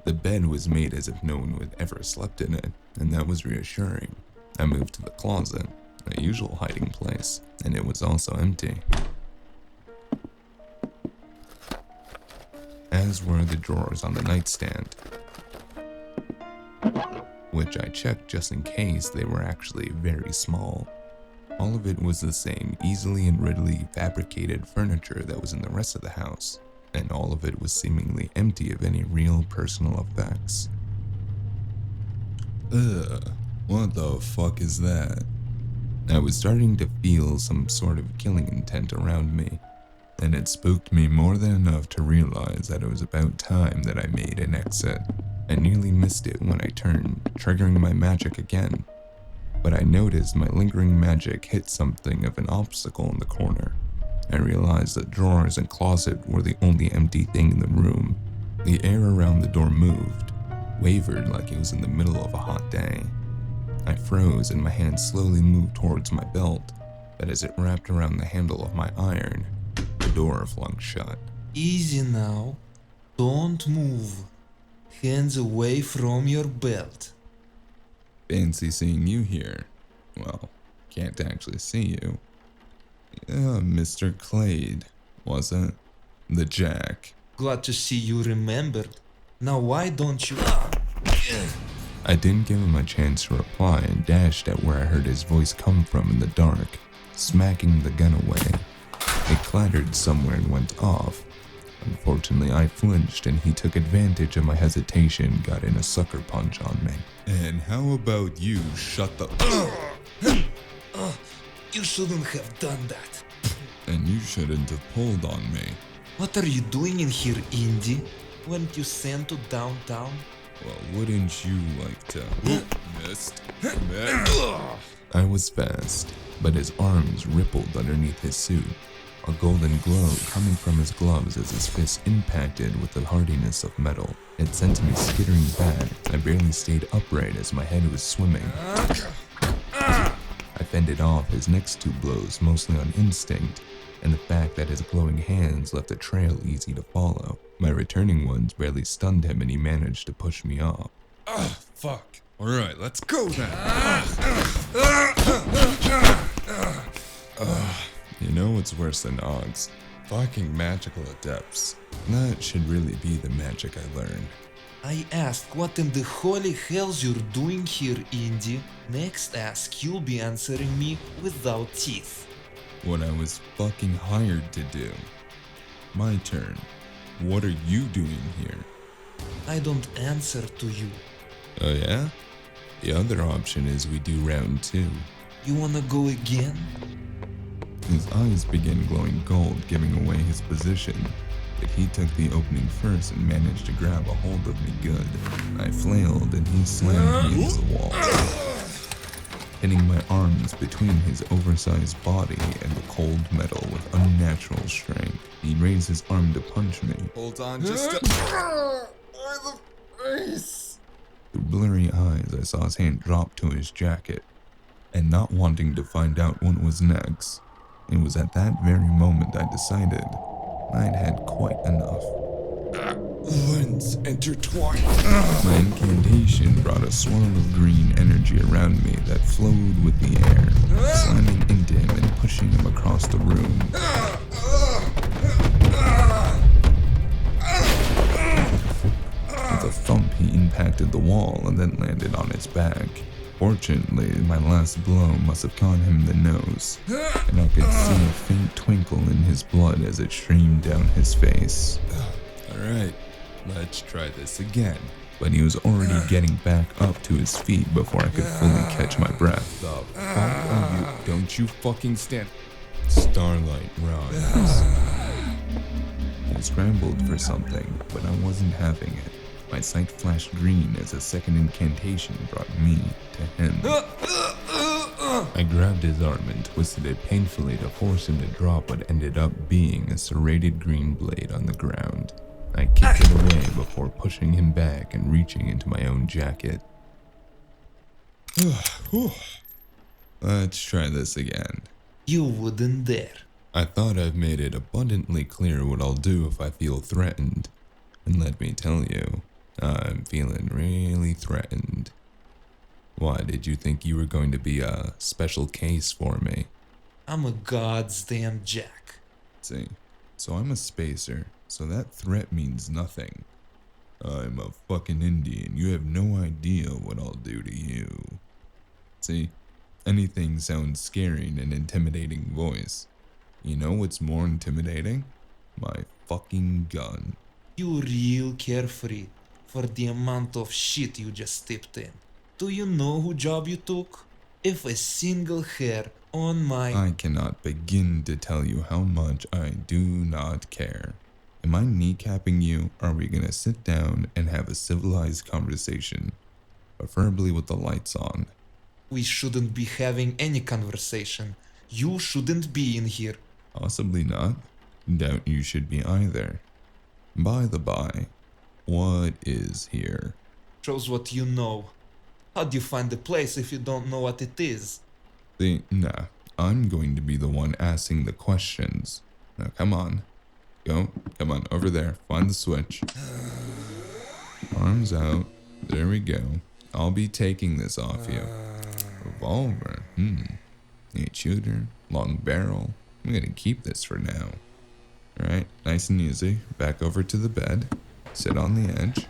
The bed was made as if no one had ever slept in it, and that was reassuring. I moved to the closet, a usual hiding place, and it was also empty. As were the drawers on the nightstand, which I checked just in case they were actually very small. All of it was the same easily and readily fabricated furniture that was in the rest of the house, and all of it was seemingly empty of any real personal effects. Ugh, what the fuck is that? I was starting to feel some sort of killing intent around me, and it spooked me more than enough to realize that it was about time that I made an exit. I nearly missed it when I turned, triggering my magic again, but I noticed my lingering magic hit something of an obstacle in the corner. I realized that drawers and closet were the only empty thing in the room. The air around the door moved, wavered like it was in the middle of a hot day. I froze and my hand slowly moved towards my belt, but as it wrapped around the handle of my iron, the door flung shut.
Easy now. Don't move. Hands away from your belt.
Fancy seeing you here. Well, can't actually see you. Mr. Clade, was it? The Jack.
Glad to see you remembered. Now why don't you...
I didn't give him a chance to reply and dashed at where I heard his voice come from in the dark, smacking the gun away. It clattered somewhere and went off. Unfortunately, I flinched and he took advantage of my hesitation and got in a sucker punch on me. And how about you shut the...
You shouldn't have done that.
And you shouldn't have pulled on me.
What are you doing in here, Indy? Weren't you sent to downtown?
Well, wouldn't you like to... Missed. I was fast, but his arms rippled underneath his suit, a golden glow coming from his gloves as his fist impacted with the hardiness of metal. It sent me skittering back. I barely stayed upright as my head was swimming. I fended off his next two blows mostly on instinct, and the fact that his glowing hands left a trail easy to follow. My returning ones barely stunned him and he managed to push me off. Fuck. Alright, let's go then. You know what's worse than Oggs? Fucking magical adepts. That should really be the magic I learned.
I asked what in the holy hells you're doing here, Indy. Next ask, you'll be answering me without teeth.
What I was fucking hired to do. My turn. What are you doing here?
I don't answer to you.
Oh yeah? The other option is we do round 2.
You wanna go again?
His eyes began glowing gold, giving away his position, but he took the opening first and managed to grab a hold of me good. I flailed and he slammed me into the wall, hitting my arms between his oversized body and the cold metal with unnatural strength. He raised his arm to punch me. Hold on, just the face. Through blurry eyes, I saw his hand drop to his jacket, and not wanting to find out what was next, it was at that very moment I decided I'd had quite enough. Lens intertwined. My incantation brought a swirl of green energy around me that flowed with the air, slamming into him and pushing him across the room. With a thump, he impacted the wall and then landed on his back. Fortunately, my last blow must have caught him in the nose, and I could see a faint twinkle in his blood as it streamed down his face. Alright, let's try this again. But he was already getting back up to his feet before I could fully catch my breath. The fuck are you? Don't you fucking stand. Starlight rise. I scrambled for something, but I wasn't having it. My sight flashed green as a second incantation brought me to him. I grabbed his arm and twisted it painfully to force him to drop what ended up being a serrated green blade on the ground. I kicked it away before pushing him back and reaching into my own jacket. Let's try this again.
You wouldn't dare.
I thought I've made it abundantly clear what I'll do if I feel threatened. And let me tell you, I'm feeling really threatened. Why, did you think you were going to be a special case for me?
I'm a goddamn Jack.
See, so I'm a spacer, so that threat means nothing. I'm a fucking Indian, you have no idea what I'll do to you. See, anything sounds scary in an intimidating voice. You know what's more intimidating? My fucking gun.
You real carefree for the amount of shit you just tipped in. Do you know who job you took? If a single hair on my...
I cannot begin to tell you how much I do not care. Am I kneecapping you, or are we gonna sit down and have a civilized conversation? Preferably with the lights on.
We shouldn't be having any conversation. You shouldn't be in here.
Possibly not. Doubt you should be either. By the by, what is here?
Shows what you know. How'd you find the place if you don't know what it is?
Nah, I'm going to be the one asking the questions. Now come on. Come on, over there, find the switch. Arms out, there we go. I'll be taking this off you. Revolver, 8-shooter, long barrel. I'm gonna keep this for now. Alright, nice and easy. Back over to the bed. Sit on the edge.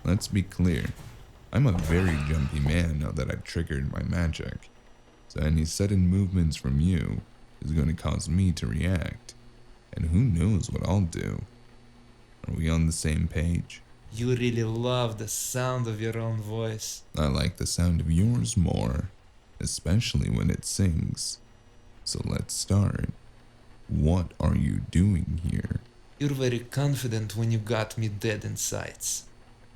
Let's be clear. I'm a very jumpy man now that I've triggered my magic. So any sudden movements from you is going to cause me to react. And who knows what I'll do. Are we on the same page?
You really love the sound of your own voice.
I like the sound of yours more, especially when it sings. So let's start. What are you doing here?
You're very confident when you got me dead in sights.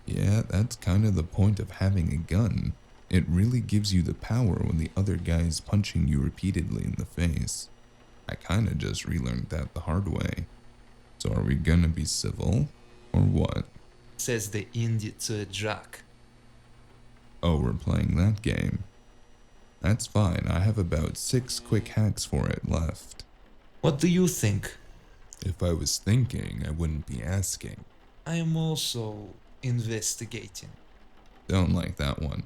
Yeah, that's kind of the point of having a gun. It really gives you the power when the other guy's punching you repeatedly in the face. I kinda just relearned that the hard way. So are we gonna be civil, or what?
Says the indie to a jock.
Oh, we're playing that game. That's fine, I have about 6 quick hacks for it left.
What do you think?
If I was thinking, I wouldn't be asking.
I am also investigating.
Don't like that one.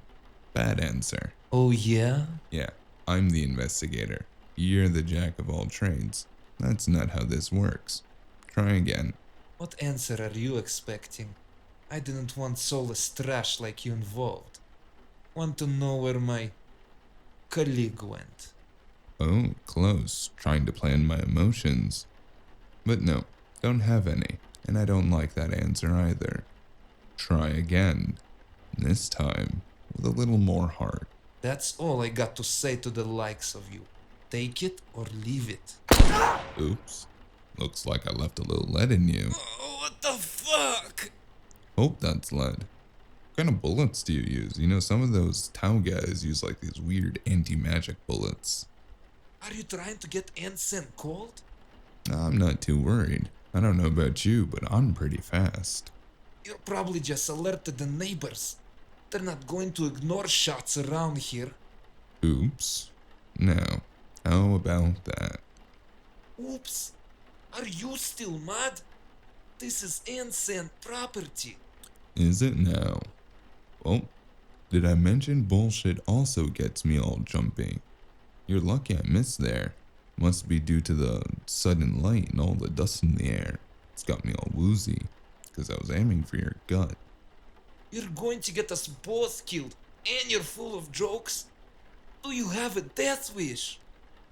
Bad answer.
Oh yeah?
Yeah, I'm the investigator. You're the jack of all trades. That's not how this works. Try again.
What answer are you expecting? I didn't want soulless trash like you involved. Want to know where my colleague went.
Oh, close. Trying to plan my emotions. But no, don't have any. And I don't like that answer either. Try again. This time, with a little more heart.
That's all I got to say to the likes of you. Take it or leave it.
Oops. Looks like I left a little lead in you.
Oh, what the fuck?
Hope that's lead. What kind of bullets do you use? You know, some of those Tau guys use like these weird anti-magic bullets.
Are you trying to get Ensign cold?
I'm not too worried. I don't know about you, but I'm pretty fast.
You're probably just alerted the neighbors. They're not going to ignore shots around here.
Oops. Now, how about that?
Oops. Are you still mad? This is Ensign property.
Is it now? Well, did I mention bullshit also gets me all jumpy? You're lucky I missed there. Must be due to the sudden light and all the dust in the air. It's got me all woozy, because I was aiming for your gut.
You're going to get us both killed, and you're full of jokes? Do you have a death wish?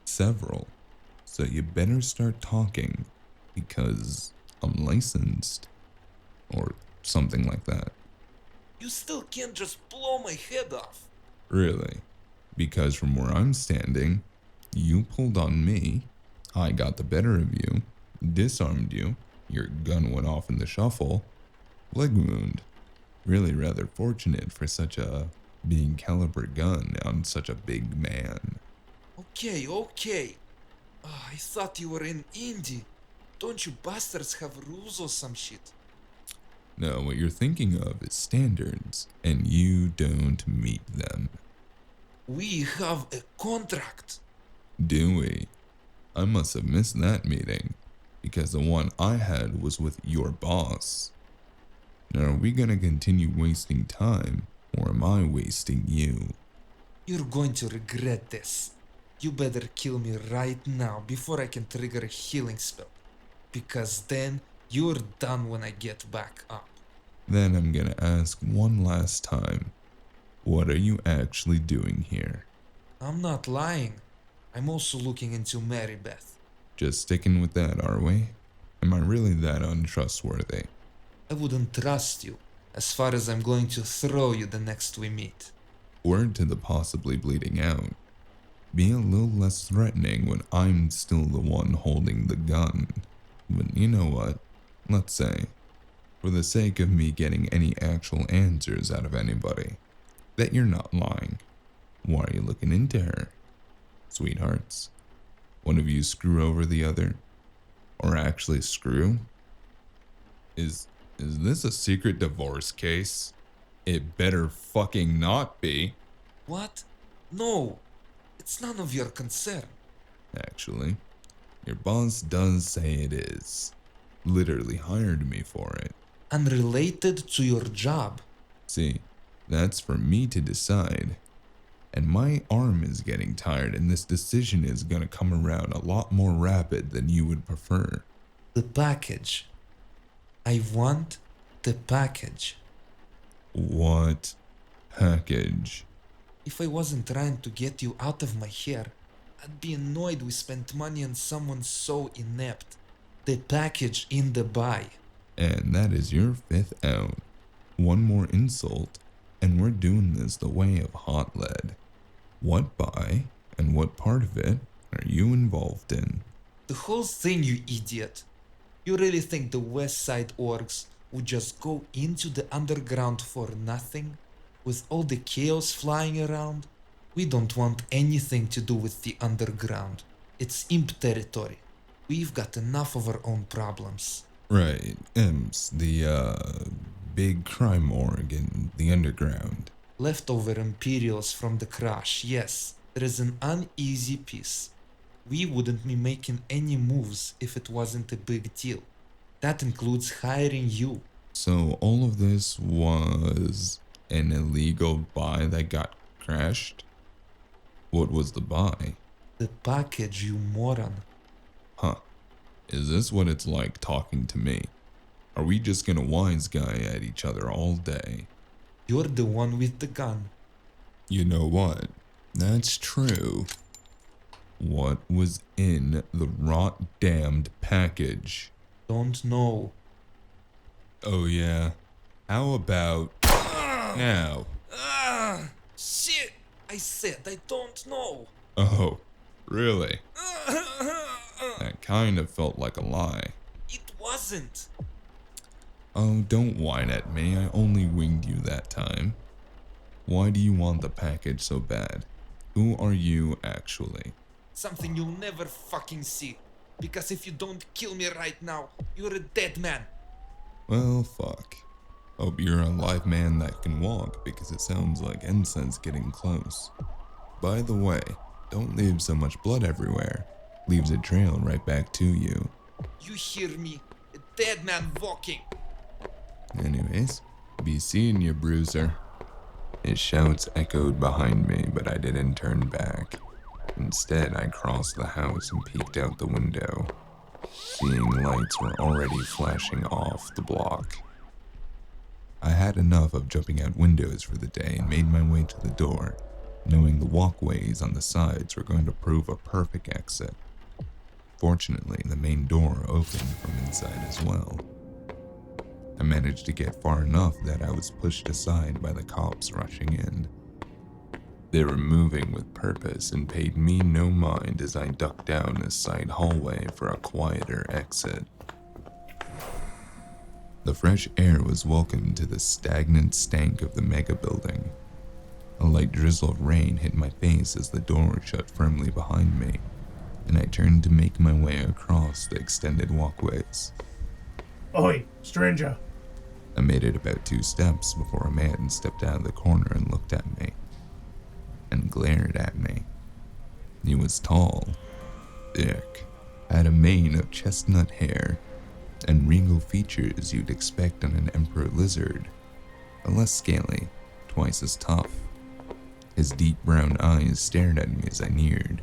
Several. So you better start talking, because I'm licensed. Or something like that.
You still can't just blow my head off.
Really? Because from where I'm standing, you pulled on me, I got the better of you, disarmed you, your gun went off in the shuffle, leg wound. Really rather fortunate for such a big caliber gun on such a big man.
Okay. I thought you were in Indy. Don't you bastards have rules or some shit?
No, what you're thinking of is standards, and you don't meet them.
We have a contract.
Do we? I must have missed that meeting, because the one I had was with your boss. Now, are we gonna continue wasting time, or am I wasting you?
You're going to regret this. You better kill me right now before I can trigger a healing spell. Because then you're done when I get back up.
Then I'm gonna ask one last time. What are you actually doing here?
I'm not lying. I'm also looking into Mary Beth.
Just sticking with that, are we? Am I really that untrustworthy?
I wouldn't trust you, as far as I'm going to throw you the next we meet.
Word to the possibly bleeding out. Be a little less threatening when I'm still the one holding the gun. But you know what? Let's say, for the sake of me getting any actual answers out of anybody, that you're not lying. Why are you looking into her? Sweethearts, one of you screw over the other? Or actually screw? Is this a secret divorce case? It better fucking not be.
What? No, it's none of your concern.
Actually, your boss does say it is. Literally hired me for it.
Unrelated to your job.
See, that's for me to decide. And my arm is getting tired, and this decision is gonna come around a lot more rapid than you would prefer.
The package. I want the package.
What package?
If I wasn't trying to get you out of my hair, I'd be annoyed we spent money on someone so inept. The package in the buy.
And that is your fifth out. One more insult, and we're doing this the way of hot lead. What buy, and what part of it are you involved in?
The whole thing, you idiot. You really think the West Side orgs would just go into the underground for nothing? With all the chaos flying around? We don't want anything to do with the underground. It's imp territory. We've got enough of our own problems.
Right, imps, the big crime org in the underground.
Leftover Imperials from the crash, yes. There is an uneasy piece. We wouldn't be making any moves if it wasn't a big deal. That includes hiring you.
So all of this was an illegal buy that got crashed? What was the buy?
The package, you moron.
Huh. Is this what it's like talking to me? Are we just gonna wise guy at each other all day?
You're the one with the gun.
You know what? That's true. What was in the rot damned package?
Don't know.
Oh yeah. How about now?
Shit! I said I don't know.
Oh, really? That kind of felt like a lie.
It wasn't.
Oh, don't whine at me. I only winged you that time. Why do you want the package so bad? Who are you actually?
Something you'll never fucking see. Because if you don't kill me right now, you're a dead man.
Well, fuck. Hope you're a live man that can walk, because it sounds like incense getting close. By the way, don't leave so much blood everywhere. Leaves a trail right back to you.
You hear me? A dead man walking.
Anyways, be seeing you, bruiser. His shouts echoed behind me, but I didn't turn back. Instead, I crossed the house and peeked out the window. Seeing lights were already flashing off the block. I had enough of jumping out windows for the day and made my way to the door, knowing the walkways on the sides were going to prove a perfect exit. Fortunately, the main door opened from inside as well. I managed to get far enough that I was pushed aside by the cops rushing in. They were moving with purpose and paid me no mind as I ducked down a side hallway for a quieter exit. The fresh air was welcome to the stagnant stank of the mega building. A light drizzle of rain hit my face as the door shut firmly behind me, and I turned to make my way across the extended walkways.
Oi, stranger.
I made it about 2 steps before a man stepped out of the corner and looked at me, and glared at me. He was tall, thick, had a mane of chestnut hair, and regal features you'd expect on an emperor lizard, but less scaly, twice as tough. His deep brown eyes stared at me as I neared.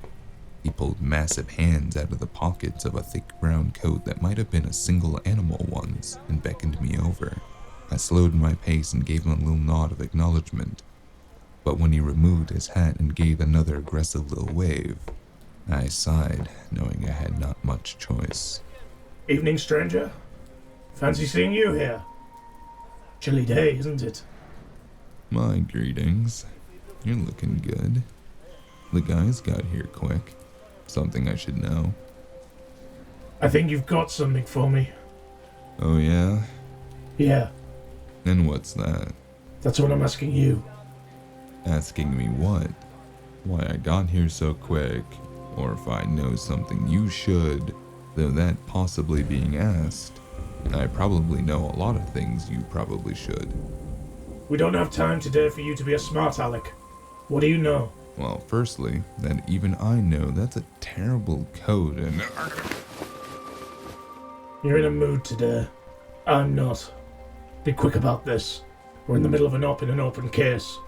He pulled massive hands out of the pockets of a thick brown coat that might have been a single animal once and beckoned me over. I slowed my pace and gave him a little nod of acknowledgement. But when he removed his hat and gave another aggressive little wave, I sighed, knowing I had not much choice.
Evening, stranger. Fancy seeing you here. Chilly day, isn't it?
My greetings. You're looking good. The guys got here quick. Something I should know.
I think you've got something for me.
Oh yeah?
Yeah,
And what's that?
that's what I'm asking you.
Asking me what? Why I got here so quick, or if I know something you should, though that possibly being asked, I probably know a lot of things you probably should.
We don't have time today for you to be a smart aleck. What do you know?
Well, firstly, that even I know that's a terrible code and...
You're in a mood today. I'm not. Be quick about this. We're in the middle of an open case.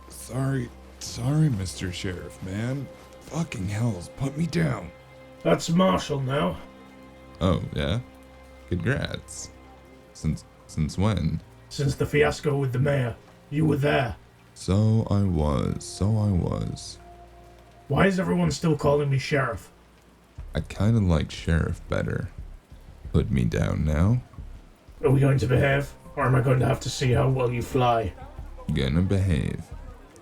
Sorry, Mr. Sheriff, man. Fucking hells, put me down.
That's Marshall now.
Oh, yeah? Congrats. Since when?
Since the fiasco with the mayor. You were there.
So I was.
Why is everyone still calling me sheriff?
I kinda like sheriff better. Put me down now?
Are we going to behave? Or am I going to have to see how well you fly?
Gonna behave.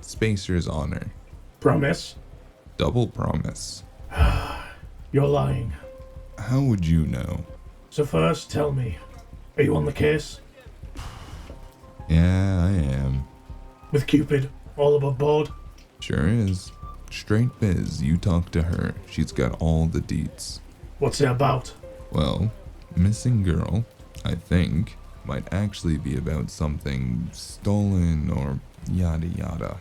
Spacer's honor.
Promise?
Double promise.
You're lying.
How would you know?
So first, tell me. Are you on the case?
Yeah, I am.
With Cupid? All above board?
Sure is. Straight biz, you talk to her. She's got all the deets.
What's it about?
Well, missing girl, I think, might actually be about something stolen or yada yada.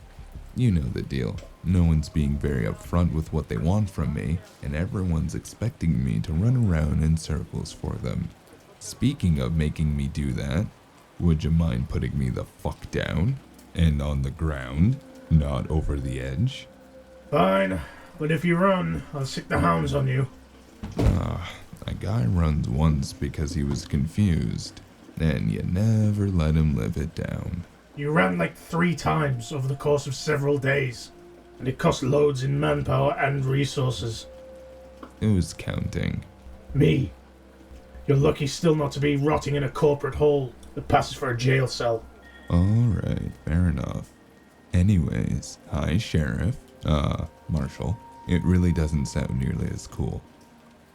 You know the deal. No one's being very upfront with what they want from me, and everyone's expecting me to run around in circles for them. Speaking of making me do that, would you mind putting me the fuck down? And on the ground, not over the edge?
Fine, but if you run, I'll sick the hounds on you.
A guy runs once because he was confused, and you never let him live it down.
You ran like 3 times over the course of several days, and it cost loads in manpower and resources.
Who's counting?
Me. You're lucky still not to be rotting in a corporate hole that passes for a jail cell.
Alright, fair enough. Anyways, hi Sheriff. Marshall. It really doesn't sound nearly as cool.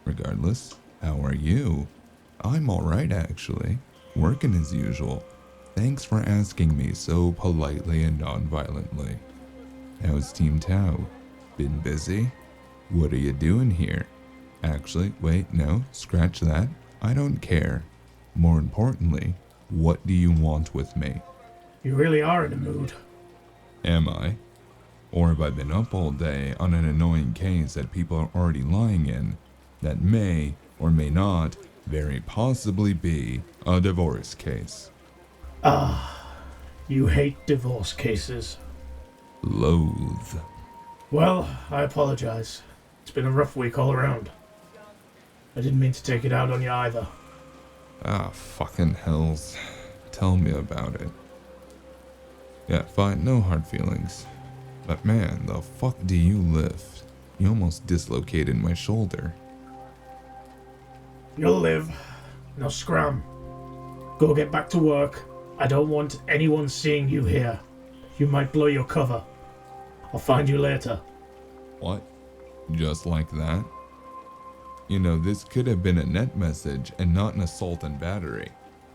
Regardless, how are you? I'm alright actually. Working as usual. Thanks for asking me so politely and non-violently. How's Team Tau? Been busy? What are you doing here? Actually, wait, no, scratch that. I don't care. More importantly, what do you want with me?
You really are in a mood.
Am I? Or have I been up all day on an annoying case that people are already lying in that may or may not very possibly be a divorce case?
You hate divorce cases.
Loathe.
Well, I apologize. It's been a rough week all around. I didn't mean to take it out on you either.
Fucking hells. Tell me about it. Yeah, fine, no hard feelings. But man, the fuck do you lift? You almost dislocated my shoulder.
You'll live. Now scram. Go get back to work. I don't want anyone seeing you here. You might blow your cover. I'll find you later.
What? Just like that? You know, this could have been a net message and not an assault and battery.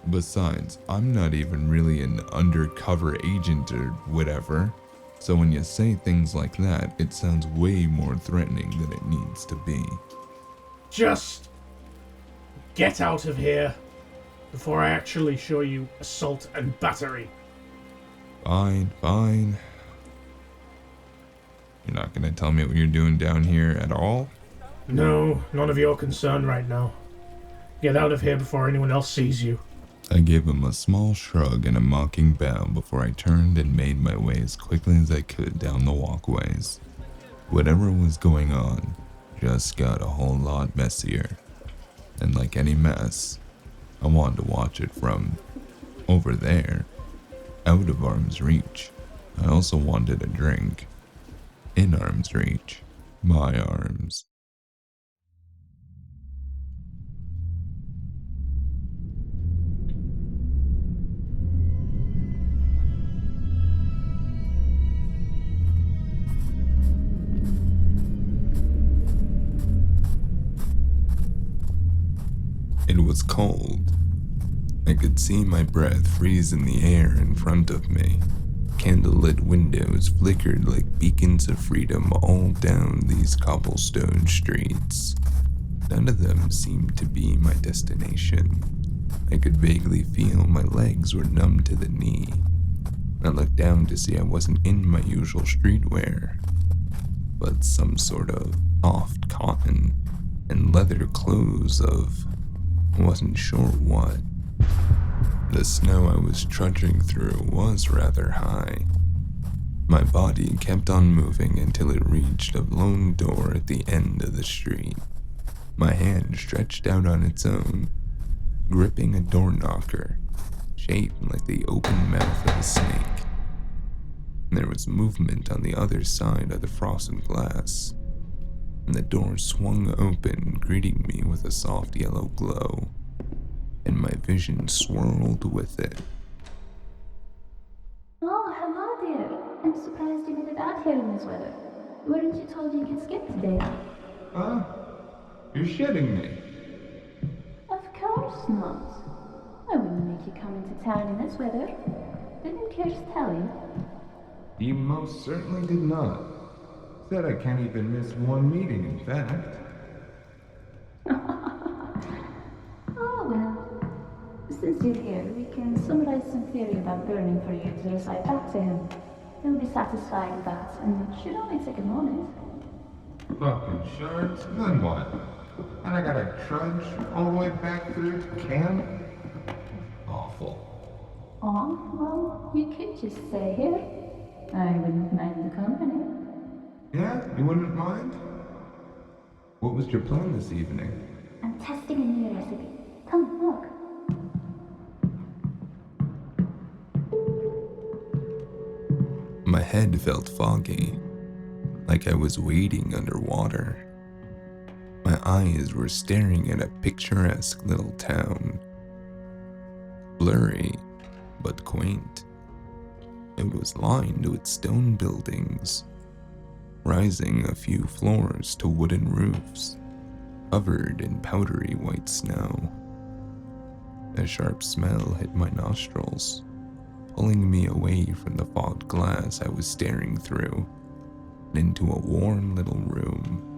Besides, I'm not even really an undercover agent or whatever. So when you say things like that, it sounds way more threatening than it needs to be.
Just get out of here before I actually show you assault and battery.
Fine. You're not gonna tell me what you're doing down here at all?
No, none of your concern right now. Get out of here before anyone else sees you.
I gave him a small shrug and a mocking bow before I turned and made my way as quickly as I could down the walkways. Whatever was going on just got a whole lot messier. And like any mess, I wanted to watch it from over there, out of arm's reach. I also wanted a drink. In arm's reach. My arms. It was cold. I could see my breath freeze in the air in front of me. Candlelit windows flickered like beacons of freedom all down these cobblestone streets. None of them seemed to be my destination. I could vaguely feel my legs were numb to the knee. I looked down to see I wasn't in my usual streetwear, but some sort of soft cotton and leather clothes of wasn't sure what. The snow I was trudging through was rather high. My body kept on moving until it reached a lone door at the end of the street. My hand stretched out on its own, gripping a door knocker, shaped like the open mouth of a snake. There was movement on the other side of the frosted glass, and the door swung open, greeting me with a soft yellow glow, and my vision swirled with it.
Oh, hello there. I'm surprised you made it out here in this weather. Weren't you told you could skip today?
Huh? You're shitting me.
Of course not. I wouldn't make you come into town in this weather. Didn't Kirst tell you?
You most certainly did not. Said I can't even miss one meeting, in fact.
Oh well. Since you're here, we can summarize some theory about burning for you to recite back to him. He'll be satisfied with that, and it should only take a moment.
Fucking shards, then what? And I gotta trudge all the way back through camp? Awful.
Oh, well, you could just stay here. I wouldn't mind the company.
Yeah, you wouldn't mind? What was your plan this evening?
I'm testing a new recipe. Come, look.
My head felt foggy, like I was wading underwater. My eyes were staring at a picturesque little town. Blurry, but quaint. It was lined with stone buildings, rising a few floors to wooden roofs, covered in powdery white snow. A sharp smell hit my nostrils, pulling me away from the fogged glass I was staring through and into a warm little room.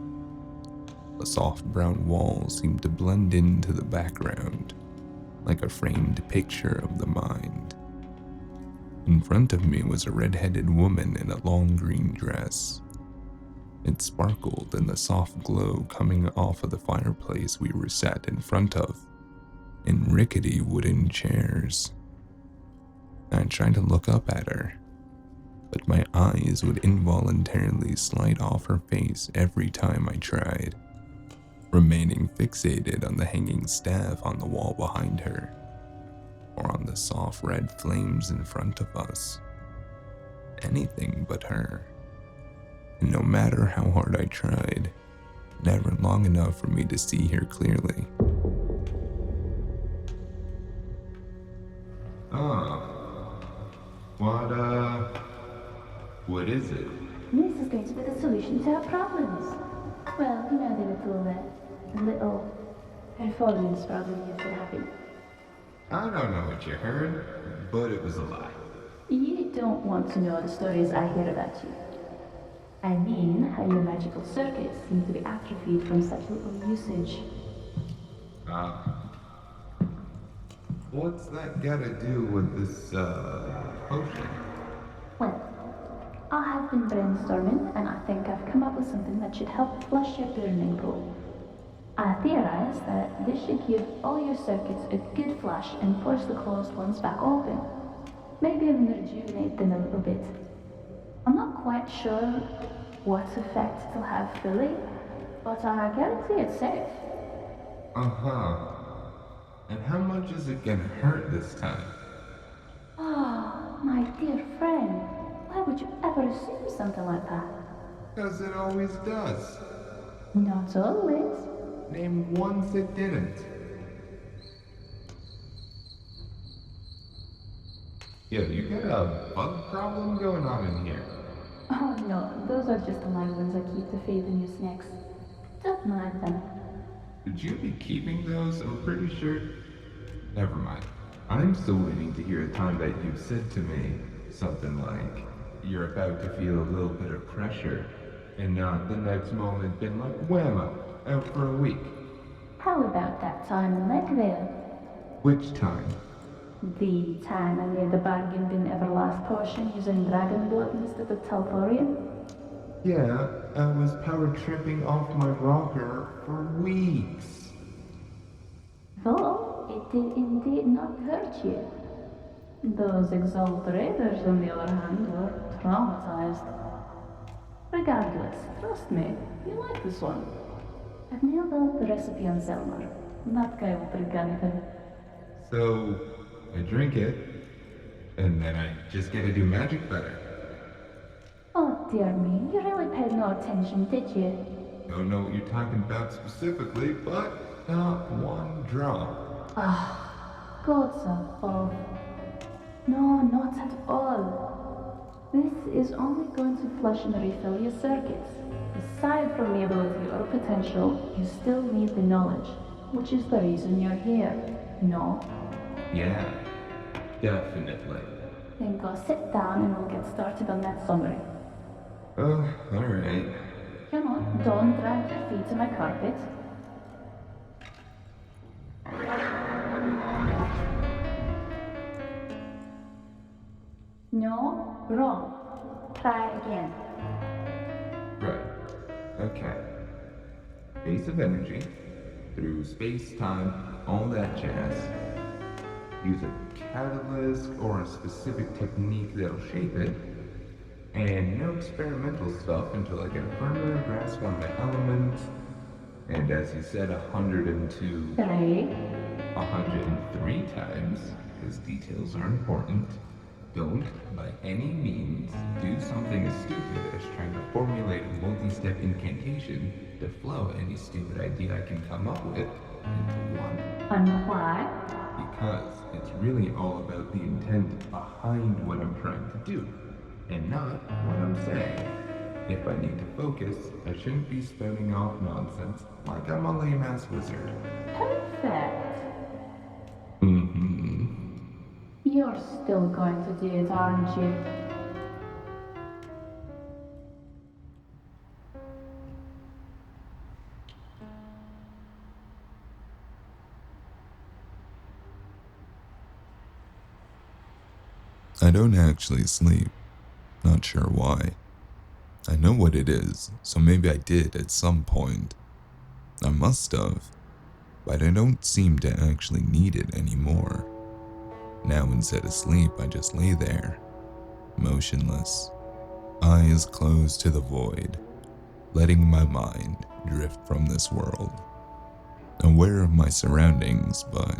The soft brown walls seemed to blend into the background, like a framed picture of the mind. In front of me was a red-headed woman in a long green dress. It sparkled in the soft glow coming off of the fireplace we were sat in front of, in rickety wooden chairs. I tried to look up at her, but my eyes would involuntarily slide off her face every time I tried, remaining fixated on the hanging staff on the wall behind her, or on the soft red flames in front of us. Anything but her. And no matter how hard I tried, never long enough for me to see her clearly. What is it?
This is going to be the solution to our problems. Well, you know the little performance problem you've been having.
I don't know what you heard, but it was a lie.
You don't want to know the stories I hear about you. I mean, how your magical circuits seem to be atrophied from such little usage.
What's that gotta do with this, potion?
Well, I have been brainstorming, and I think I've come up with something that should help flush your burning pool. I theorize that this should give all your circuits a good flush and force the closed ones back open. Maybe even rejuvenate them a little bit. I'm not quite sure what effect it'll have fully, but I guarantee it's safe.
Uh-huh. And how much is it gonna hurt this time?
Oh, my dear friend, why would you ever assume something like that?
'Cause it always does.
Not always.
Name once it didn't. Yo, you got a bug problem going on in here.
Oh no, those are just the live ones I keep to feed the new snacks. Don't mind them.
Should you be keeping those? I'm pretty sure. Never mind. I'm still waiting to hear a time that you said to me something like, you're about to feel a little bit of pressure, and not the next moment been like, whammo, out for a week.
How about that time in Lakeville?
Which time?
The time I made the bargain bin Everlast potion using dragon blood instead of Talthorian?
Yeah, I was power tripping off my rocker for weeks.
Though it did indeed not hurt you. Those exalt raiders, on the other hand, were traumatized. Regardless, trust me, you like this one. I've nailed out the recipe on Zelmar. That guy will drink anything.
So, I drink it, and then I just get to do magic better.
Oh dear me, you really paid no attention, did you?
Don't know what you're talking about specifically, but not one drop.
Ah, gods above. No, not at all. This is only going to flush and refill your circuits. Aside from the ability or potential, you still need the knowledge, which is the reason you're here. No?
Yeah, definitely.
Then go sit down and we'll get started on that summary.
Oh, alright.
Come on, don't drag your feet to my carpet. No, wrong. Try again.
Right. Okay. Base of energy, through space, time, all that jazz. Use a catalyst or a specific technique that'll shape it. And no experimental stuff until I get a firmer grasp on my element. And as you said, 102, 103 times, because details are important. Don't, by any means, do something as stupid as trying to formulate a multi-step incantation to flow any stupid idea I can come up with into one.
And why?
Because it's really all about the intent behind what I'm trying to do, and not what I'm saying. If I need to focus, I shouldn't be spouting off nonsense like I'm a lame-ass wizard.
Perfect.
Mm-hmm.
You're still going to do it, aren't you?
I don't actually sleep. Not sure why. I know what it is, so maybe I did at some point. I must have, but I don't seem to actually need it anymore. Now instead of sleep, I just lay there, motionless, eyes closed to the void, letting my mind drift from this world. Aware of my surroundings, but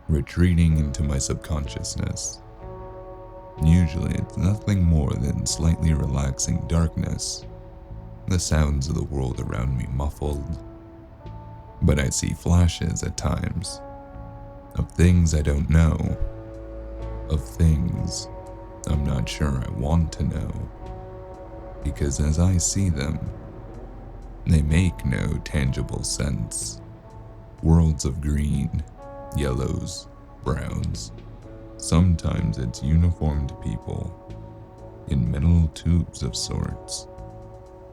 retreating into my subconsciousness. Usually it's nothing more than slightly relaxing darkness, the sounds of the world around me muffled. But I see flashes at times, of things I don't know, of things I'm not sure I want to know, because as I see them, they make no tangible sense. Worlds of green, yellows, browns. Sometimes it's uniformed people, in metal tubes of sorts,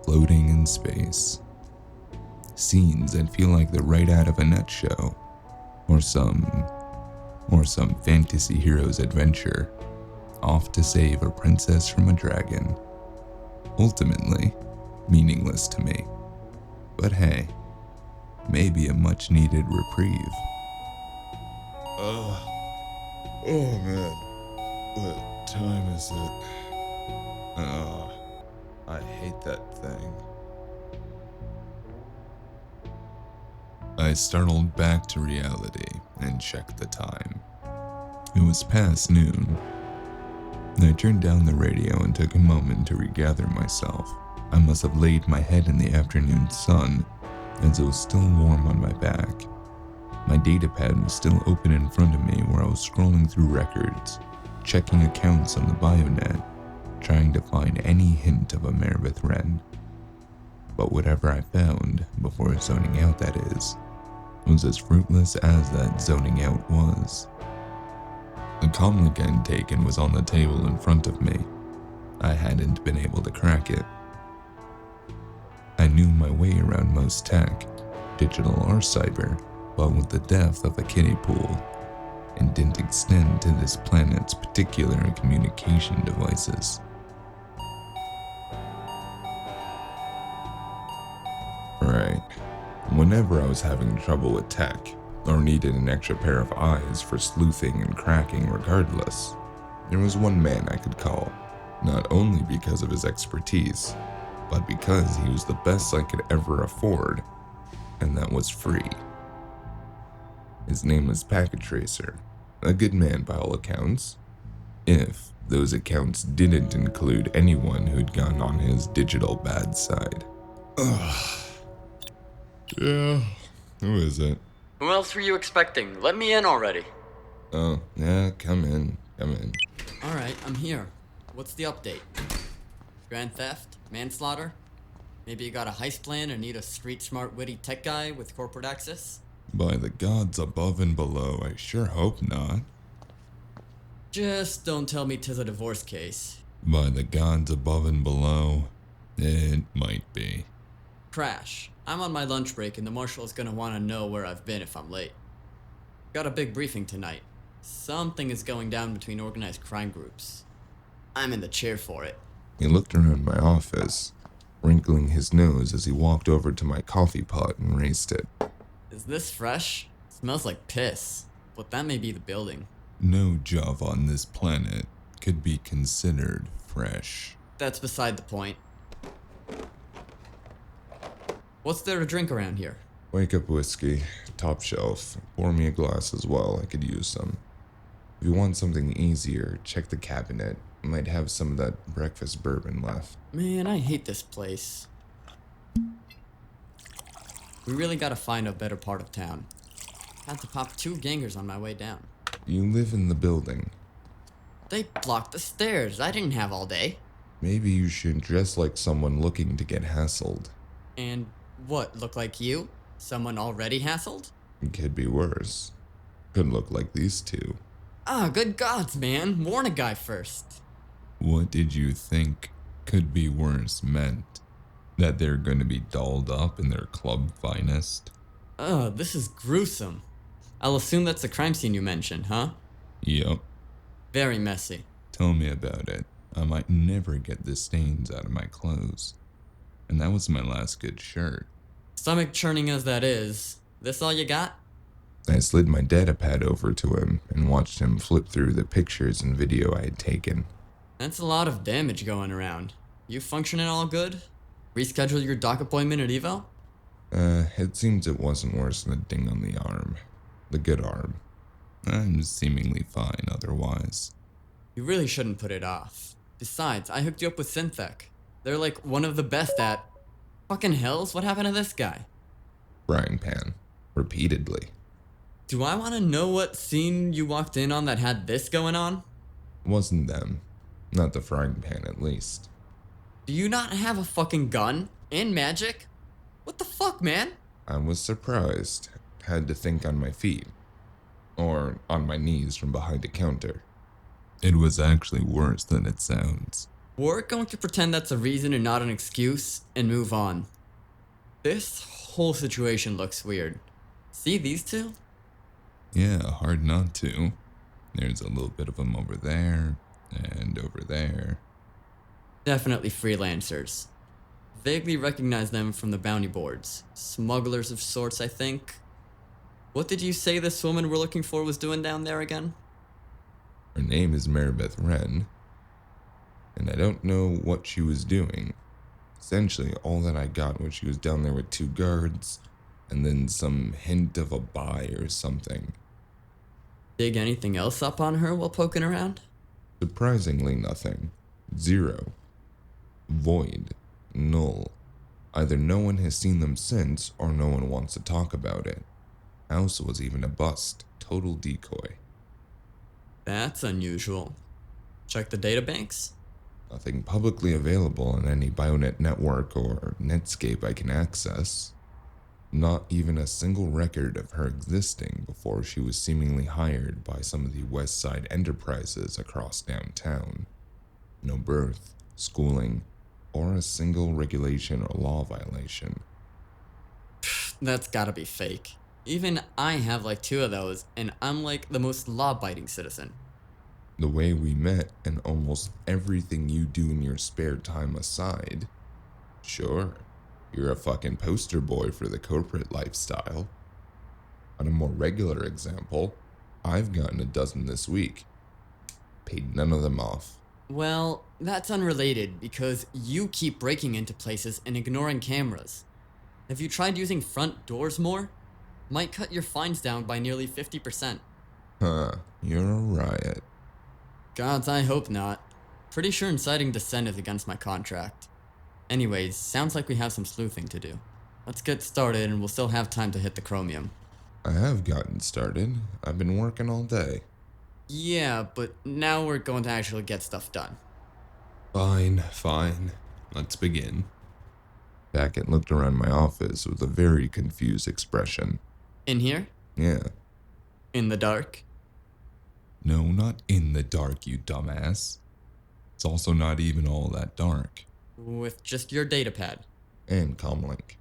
floating in space. Scenes that feel like they're right out of a net show, or some fantasy hero's adventure, off to save a princess from a dragon. Ultimately, meaningless to me. But hey, maybe a much needed reprieve. Oh man, what time is it? I hate that thing. I startled back to reality and checked the time. It was past noon. I turned down the radio and took a moment to regather myself. I must have laid my head in the afternoon sun, as it was still warm on my back. My datapad was still open in front of me where I was scrolling through records, checking accounts on the Bionet, trying to find any hint of a Meredith Wren. But whatever I found, before zoning out that is, was as fruitless as that zoning out was. The comlink I'd taken was on the table in front of me. I hadn't been able to crack it. I knew my way around most tech, digital or cyber, but with the depth of a kiddie pool, and didn't extend to this planet's particular communication devices. Right. Whenever I was having trouble with tech, or needed an extra pair of eyes for sleuthing and cracking regardless, there was one man I could call, not only because of his expertise, but because he was the best I could ever afford, and that was free. His name was Packet Tracer, a good man by all accounts, if those accounts didn't include anyone who'd gone on his digital bad side. Ugh. Yeah, who is it?
Who else were you expecting? Let me in already.
Oh, yeah, come in.
Alright, I'm here. What's the update? Grand theft? Manslaughter? Maybe you got a heist plan or need a street-smart, witty tech guy with corporate access?
By the gods above and below, I sure hope not.
Just don't tell me 'tis a divorce case.
By the gods above and below, it might be.
Crash. I'm on my lunch break and the marshal's gonna wanna know where I've been if I'm late. Got a big briefing tonight. Something is going down between organized crime groups. I'm in the chair for it.
He looked around my office, wrinkling his nose as he walked over to my coffee pot and raised it.
Is this fresh? Smells like piss, but that may be the building.
No job on this planet could be considered fresh.
That's beside the point. What's there to drink around here?
Wake up whiskey, top shelf. Pour me a glass as well, I could use some. If you want something easier, check the cabinet. Might have some of that breakfast bourbon left.
Man, I hate this place. We really gotta find a better part of town. Had to pop 2 gangers on my way down.
You live in the building.
They blocked the stairs. I didn't have all day.
Maybe you should dress like someone looking to get hassled.
And what, look like you? Someone already hassled?
It could be worse. Could look like these two.
Ah, good gods, man. Warn a guy first.
What did you think could be worse meant? That they're gonna be dolled up in their club finest?
Ugh, this is gruesome. I'll assume that's the crime scene you mentioned, huh?
Yup.
Very messy.
Tell me about it. I might never get the stains out of my clothes. And that was my last good shirt.
Stomach churning as that is, this all you got?
I slid my datapad over to him and watched him flip through the pictures and video I had taken.
That's a lot of damage going around. You functioning all good? Reschedule your doc appointment at Evo?
It seems it wasn't worse than a ding on the arm. The good arm. I'm seemingly fine otherwise.
You really shouldn't put it off. Besides, I hooked you up with Synthec. They're like one of the best at... Fucking hells, what happened to this guy?
Frying pan. Repeatedly.
Do I want to know what scene you walked in on that had this going on?
Wasn't them. Not the frying pan, at least.
Do you not have a fucking gun? And magic? What the fuck, man?
I was surprised. Had to think on my feet. Or on my knees from behind a counter. It was actually worse than it sounds.
We're going to pretend that's a reason and not an excuse, and move on. This whole situation looks weird. See these two?
Yeah, hard not to. There's a little bit of them over there, and over there.
Definitely freelancers. Vaguely recognize them from the bounty boards. Smugglers of sorts, I think. What did you say this woman we're looking for was doing down there again?
Her name is Maribeth Wren, and I don't know what she was doing. Essentially, all that I got was she was down there with 2 guards, and then some hint of a buy or something.
Dig anything else up on her while poking around?
Surprisingly nothing. 0. Void. Null. Either no one has seen them since, or no one wants to talk about it. House was even a bust. Total decoy.
That's unusual. Check the databanks?
Nothing publicly available on any Bionet network or Netscape I can access. Not even a single record of her existing before she was seemingly hired by some of the West Side enterprises across downtown. No birth, schooling, or a single regulation or law violation.
That's gotta be fake. Even I have like 2 of those, and I'm like the most law-abiding citizen.
The way we met and almost everything you do in your spare time aside, sure, you're a fucking poster boy for the corporate lifestyle. On a more regular example, I've gotten a dozen this week. Paid none of them off.
Well, that's unrelated because you keep breaking into places and ignoring cameras. Have you tried using front doors more? Might cut your fines down by nearly 50%.
Huh, you're a riot.
Gods, I hope not. Pretty sure inciting dissent is against my contract. Anyways, sounds like we have some sleuthing to do. Let's get started and we'll still have time to hit the chromium.
I have gotten started. I've been working all day.
Yeah, but now we're going to actually get stuff done.
Fine. Let's begin. Beckett looked around my office with a very confused expression.
In here?
Yeah.
In the dark?
No, not in the dark, you dumbass. It's also not even all that dark.
With just your datapad.
And comlink.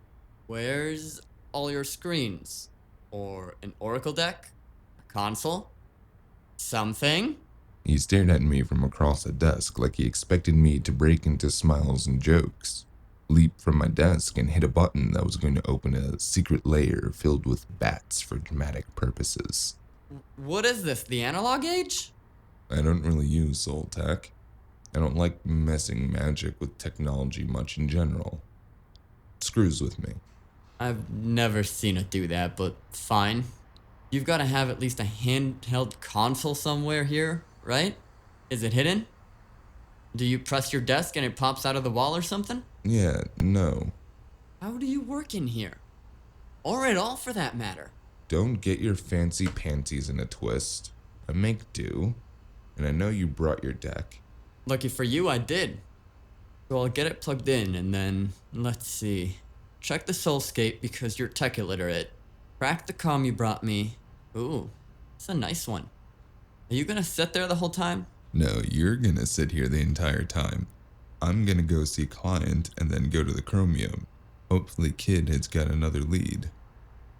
Where's all your screens? Or an oracle deck? A console? Something?
He stared at me from across the desk like he expected me to break into smiles and jokes, leap from my desk and hit a button that was going to open a secret layer filled with bats for dramatic purposes.
What is this, the analog age?
I don't really use soul tech. I don't like messing magic with technology much in general. It screws with me.
I've never seen it do that, but fine. You've got to have at least a handheld console somewhere here, right? Is it hidden? Do you press your desk and it pops out of the wall or something?
Yeah, no.
How do you work in here? Or at all for that matter?
Don't get your fancy panties in a twist. I make do. And I know you brought your deck.
Lucky for you, I did. So I'll get it plugged in and then, let's see. Check the soulscape because you're tech illiterate. Crack the comm you brought me. Ooh, it's a nice one. Are you gonna sit there the whole time?
No, you're gonna sit here the entire time. I'm gonna go see client and then go to the chromium. Hopefully Kid has got another lead.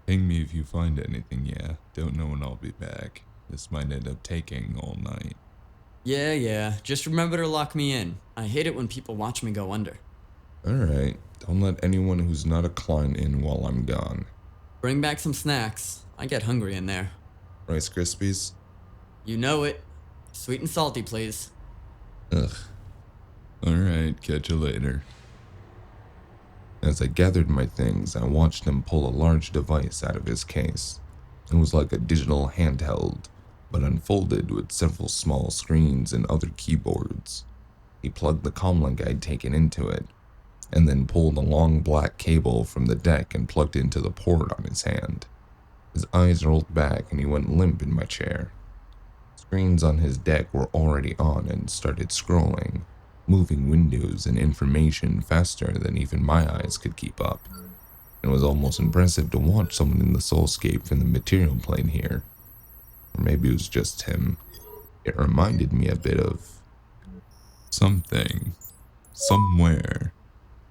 Ping me if you find anything, yeah. Don't know when I'll be back. This might end up taking all night.
Yeah. Just remember to lock me in. I hate it when people watch me go under.
Alright, don't let anyone who's not a client in while I'm gone.
Bring back some snacks. I get hungry in there.
Rice Krispies?
You know it. Sweet and salty, please.
Ugh. Alright, catch you later. As I gathered my things, I watched him pull a large device out of his case. It was like a digital handheld, but unfolded with several small screens and other keyboards. He plugged the comlink I'd taken into it, and then pulled a long black cable from the deck and plugged into the port on his hand. His eyes rolled back and he went limp in my chair. Screens on his deck were already on and started scrolling, moving windows and information faster than even my eyes could keep up. It was almost impressive to watch someone in the soulscape from the material plane here. Or maybe it was just him. It reminded me a bit of something, somewhere.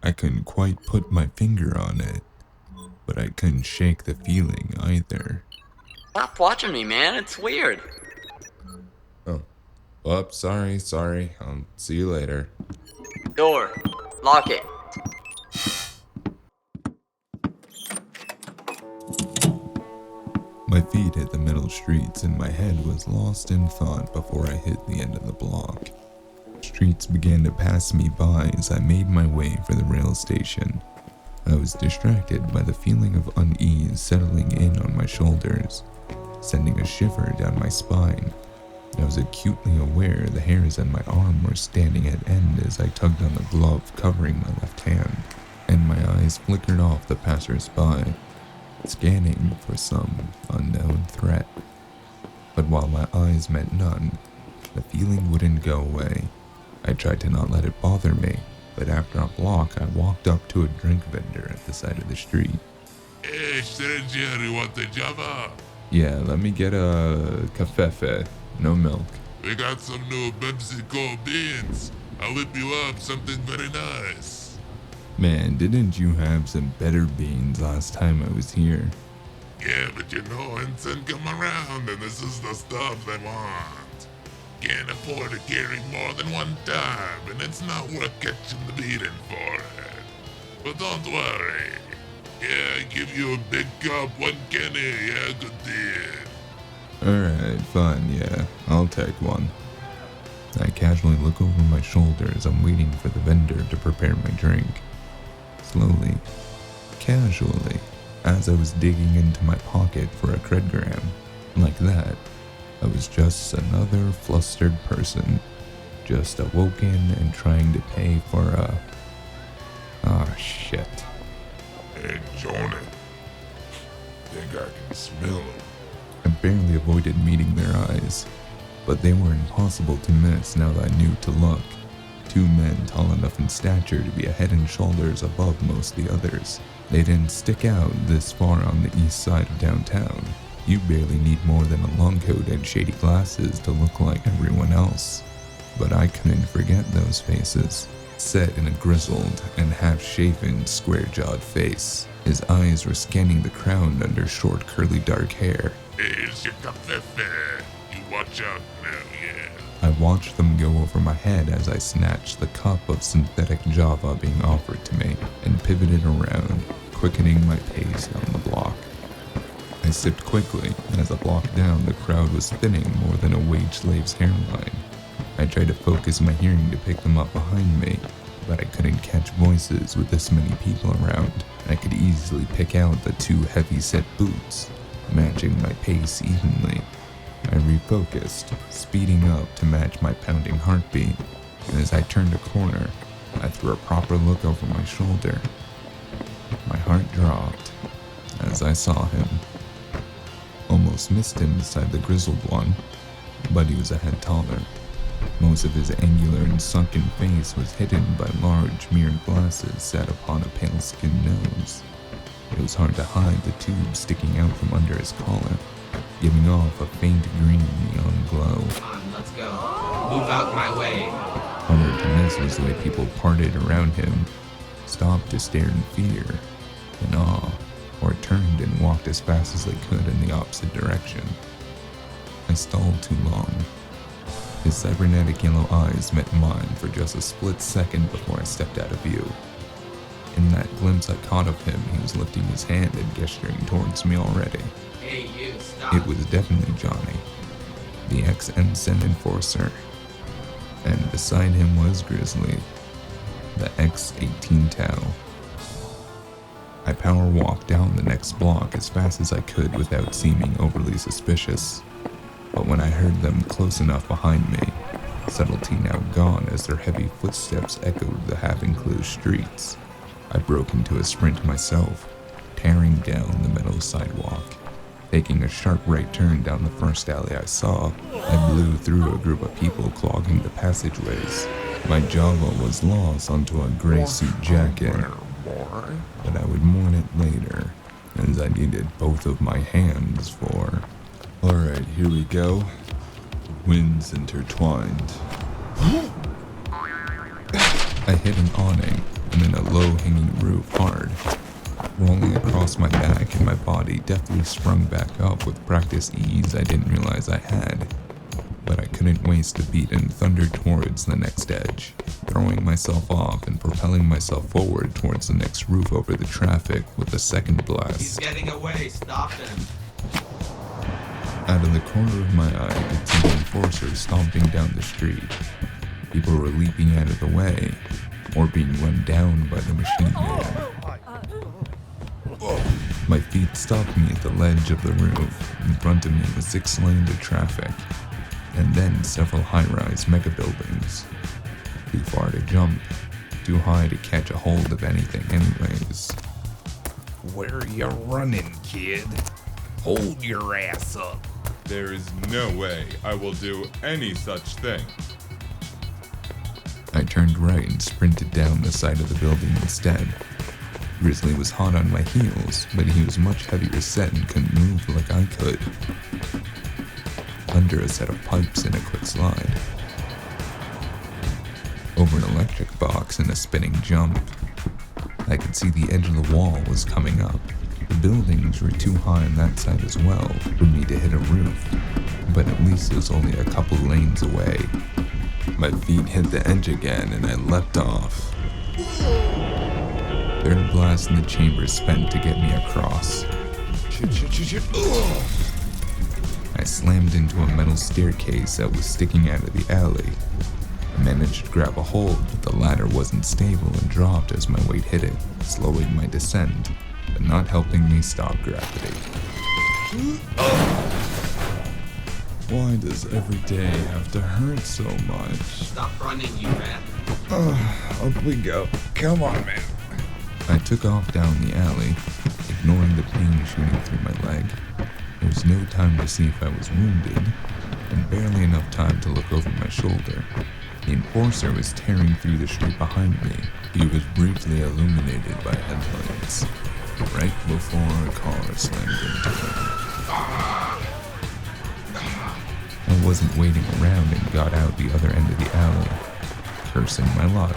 I couldn't quite put my finger on it, but I couldn't shake the feeling either.
Stop watching me, man. It's weird.
Oh, oops, sorry. I'll see you later.
Door. Lock it.
My feet hit the metal streets and my head was lost in thought before I hit the end of the block. Streets began to pass me by as I made my way for the rail station. I was distracted by the feeling of unease settling in on my shoulders, sending a shiver down my spine. I was acutely aware the hairs on my arm were standing at end as I tugged on the glove covering my left hand, and my eyes flickered off the passers-by, scanning for some unknown threat. But while my eyes met none, the feeling wouldn't go away. I tried to not let it bother me, but after a block I walked up to a drink vendor at the side of the street.
Hey, stranger, you want a Java?
Yeah, let me get a cafefe, no milk.
We got some new Pepsi beans. I'll whip you up something very nice.
Man, didn't you have some better beans last time I was here?
Yeah, but you know, Ensign come around and this is the stuff they want. Can't afford to carry more than one time, and it's not worth catching the beating for it. But don't worry. Yeah, I give you a big cup, 1 Kenny, yeah, good deal.
Alright, fine, yeah, I'll take one. I casually look over my shoulder as I'm waiting for the vendor to prepare my drink. Slowly, casually, as I was digging into my pocket for a credgram, like that, I was just another flustered person, just awoken and trying to pay for a... Ah, shit.
Hey, Johnny. Think I can smell him.
I barely avoided meeting their eyes, but they were impossible to miss now that I knew to look. 2 men tall enough in stature to be a head and shoulders above most of the others. They didn't stick out this far on the east side of downtown. You barely need more than a long coat and shady glasses to look like everyone else. But I couldn't forget those faces, set in a grizzled and half-shaven, square-jawed face. His eyes were scanning the crowd under short, curly dark hair.
Here's your café. You watch out now, yeah.
I watched them go over my head as I snatched the cup of synthetic Java being offered to me and pivoted around, quickening my pace down the block. I sipped quickly, and as I blocked down, the crowd was thinning more than a wage slave's hairline. I tried to focus my hearing to pick them up behind me, but I couldn't catch voices with this many people around. I could easily pick out the 2 heavy-set boots, matching my pace evenly. I refocused, speeding up to match my pounding heartbeat, and as I turned a corner, I threw a proper look over my shoulder. My heart dropped as I saw him. Almost missed him beside the grizzled one, but he was a head taller. Most of his angular and sunken face was hidden by large mirrored glasses set upon a pale-skinned nose. It was hard to hide the tube sticking out from under his collar, giving off a faint green neon glow.
Come on, let's go. Move out my way.
Harder to miss was the way people parted around him, stopped to stare in fear, in awe, or turned and walked as fast as they could in the opposite direction. I stalled too long. His cybernetic yellow eyes met mine for just a split second before I stepped out of view. In that glimpse I caught of him, he was lifting his hand and gesturing towards me already.
Hey, you, stop.
It was definitely Johnny, the ex-ensign enforcer. And beside him was Grizzly, the ex-18 Tau. I power walked down the next block as fast as I could without seeming overly suspicious. But when I heard them close enough behind me, subtlety now gone as their heavy footsteps echoed the half-enclosed streets, I broke into a sprint myself, tearing down the metal sidewalk. Taking a sharp right turn down the first alley I saw, I blew through a group of people clogging the passageways. My Java was lost onto a gray suit jacket, but I would mourn it later, as I needed both of my hands for... Alright, here we go. Winds intertwined. I hit an awning and then a low-hanging roof hard, rolling across my back, and my body deftly sprung back up with practice ease I didn't realize I had. But I couldn't waste a beat and thundered towards the next edge, throwing myself off and propelling myself forward towards the next roof over the traffic with the second blast.
He's getting away. Stop him.
Out of the corner of my eye, I could see the enforcers stomping down the street. People were leaping out of the way, or being run down by the machine man. My feet stopped me at the ledge of the roof. In front of me was 6 lanes of traffic, and then several high-rise mega buildings. Too far to jump, too high to catch a hold of anything anyways.
Where are you running, kid? Hold your ass up.
There is no way I will do any such thing.
I turned right and sprinted down the side of the building instead. Grizzly was hot on my heels, but he was much heavier set and couldn't move like I could. Under a set of pipes in a quick slide. Over an electric box in a spinning jump. I could see the edge of the wall was coming up. The buildings were too high on that side as well for me to hit a roof, but at least it was only a couple lanes away. My feet hit the edge again and I leapt off. Third blast in the chamber spent to get me across. Shit. I slammed into a metal staircase that was sticking out of the alley. I managed to grab a hold, but the ladder wasn't stable and dropped as my weight hit it, slowing my descent, but not helping me stop gravity. Why does every day have to hurt so much?
Stop running, you rat.
Up we go. Come on, man. I took off down the alley, ignoring the pain shooting through my leg. There was no time to see if I was wounded, and barely enough time to look over my shoulder. The enforcer was tearing through the street behind me. He was briefly illuminated by headlights, right before a car slammed into him. I wasn't waiting around and got out the other end of the alley, cursing my luck.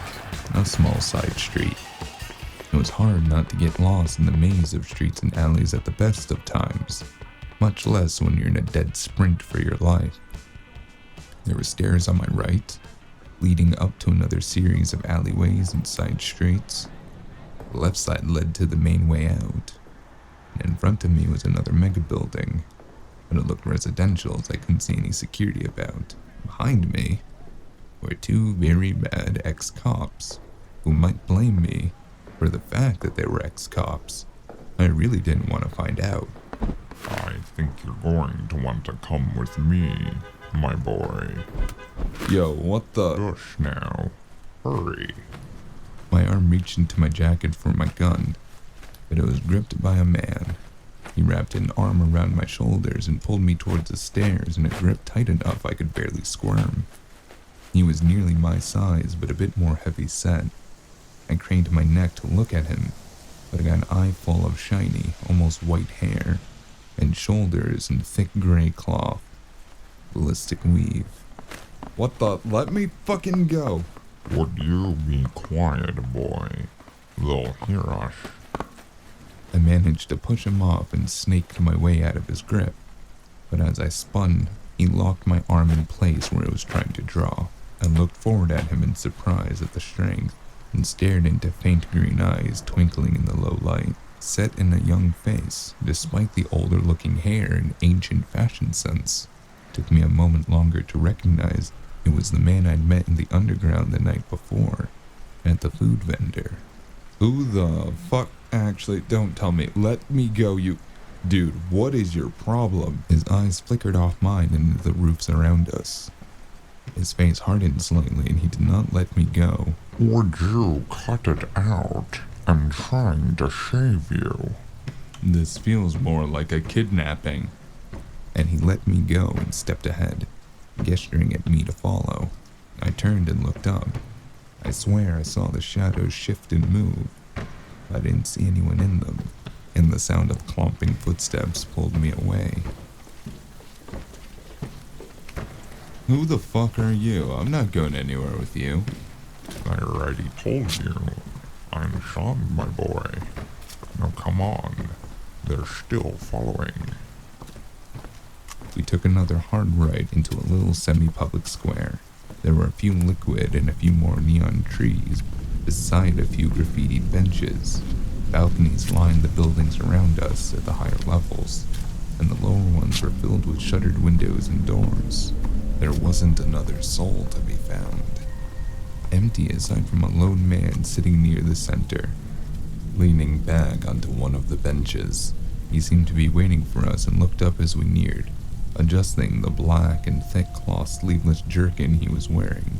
A small side street. It was hard not to get lost in the maze of streets and alleys at the best of times, much less when you're in a dead sprint for your life. There were stairs on my right, leading up to another series of alleyways and side streets. The left side led to the main way out, and in front of me was another mega building, but it looked residential as I couldn't see any security about. Behind me were two very bad ex-cops who might blame me for the fact that they were ex-cops. I really didn't want to find out.
I think you're going to want to come with me, my boy.
Yo, what the?
Hush now. Hurry.
My arm reached into my jacket for my gun, but it was gripped by a man. He wrapped an arm around my shoulders and pulled me towards the stairs in a grip tight enough I could barely squirm. He was nearly my size, but a bit more heavy set. I craned my neck to look at him, but I got an eye full of shiny, almost white hair, and shoulders in thick gray cloth. Ballistic weave. What the? Let me fucking go!
Would you be quiet, boy? They'll hear us.
I managed to push him off and snaked my way out of his grip, but as I spun, he locked my arm in place where it was trying to draw. I looked forward at him in surprise at the strength, and stared into faint green eyes twinkling in the low light, set in a young face, despite the older-looking hair and ancient fashion sense. It took me a moment longer to recognize it was the man I'd met in the underground the night before, at the food vendor. Who the fuck? Actually, don't tell me. Let me go, you... Dude, what is your problem? His eyes flickered off mine into the roofs around us. His face hardened slightly and he did not let me go.
Would you cut it out? I'm trying to save you.
This feels more like a kidnapping. And he let me go and stepped ahead, gesturing at me to follow. I turned and looked up. I swear I saw the shadows shift and move. I didn't see anyone in them, and the sound of clomping footsteps pulled me away. Who the fuck are you? I'm not going anywhere with you.
I already told you. I'm Sean, my boy. Now come on. They're still following.
We took another hard right into a little semi-public square. There were a few liquid and a few more neon trees, beside a few graffitied benches. Balconies lined the buildings around us at the higher levels, and the lower ones were filled with shuttered windows and doors. There wasn't another soul to be found. Empty aside from a lone man sitting near the center, leaning back onto one of the benches. He seemed to be waiting for us and looked up as we neared, adjusting the black and thick cloth sleeveless jerkin he was wearing,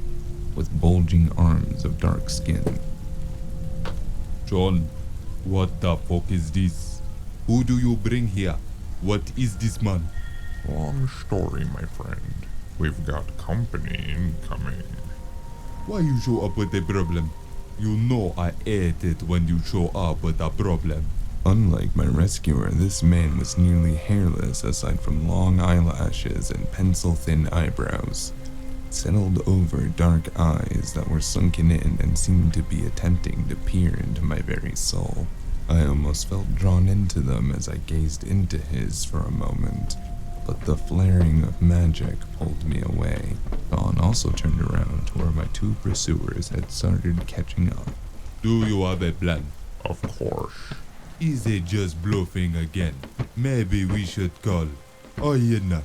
with bulging arms of dark skin.
John, what the fuck is this? Who do you bring here? What is this man?
Long story, my friend. We've got company incoming.
Why you show up with a problem? You know I hate it when you show up with a problem.
Unlike my rescuer, this man was nearly hairless aside from long eyelashes and pencil-thin eyebrows, settled over dark eyes that were sunken in and seemed to be attempting to peer into my very soul. I almost felt drawn into them as I gazed into his for a moment, but the flaring of magic pulled me away. Dawn also turned around to where my two pursuers had started catching up.
Do you have a plan?
Of course.
Is it just bluffing again? Maybe we should call Ayana.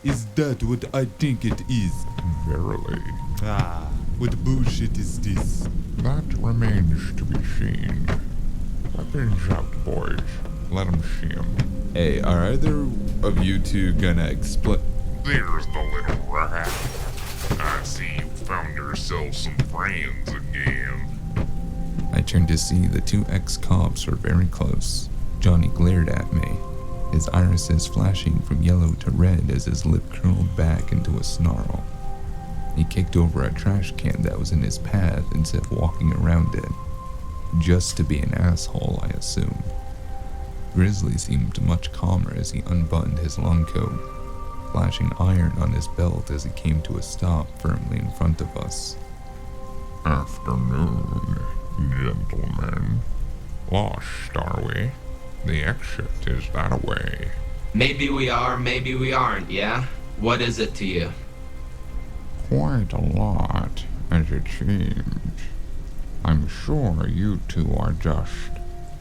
Is that what I think it is?
Verily.
Ah, what bullshit is this?
That remains to be seen. Weapons out, boys. Let 'em see 'em.
Hey, are either of you two gonna explain?
There's the little rat. I see you found yourself some friends again.
I turned to see the two ex-cops were very close. Johnny glared at me, his irises flashing from yellow to red as his lip curled back into a snarl. He kicked over a trash can that was in his path instead of walking around it. Just to be an asshole, I assume. Grizzly seemed much calmer as he unbuttoned his long coat, flashing iron on his belt as he came to a stop firmly in front of us.
Afternoon, gentlemen. Lost, are we? The exit is that way.
Maybe we are, maybe we aren't, yeah? What is it to you?
Quite a lot, as it seems. I'm sure you two are just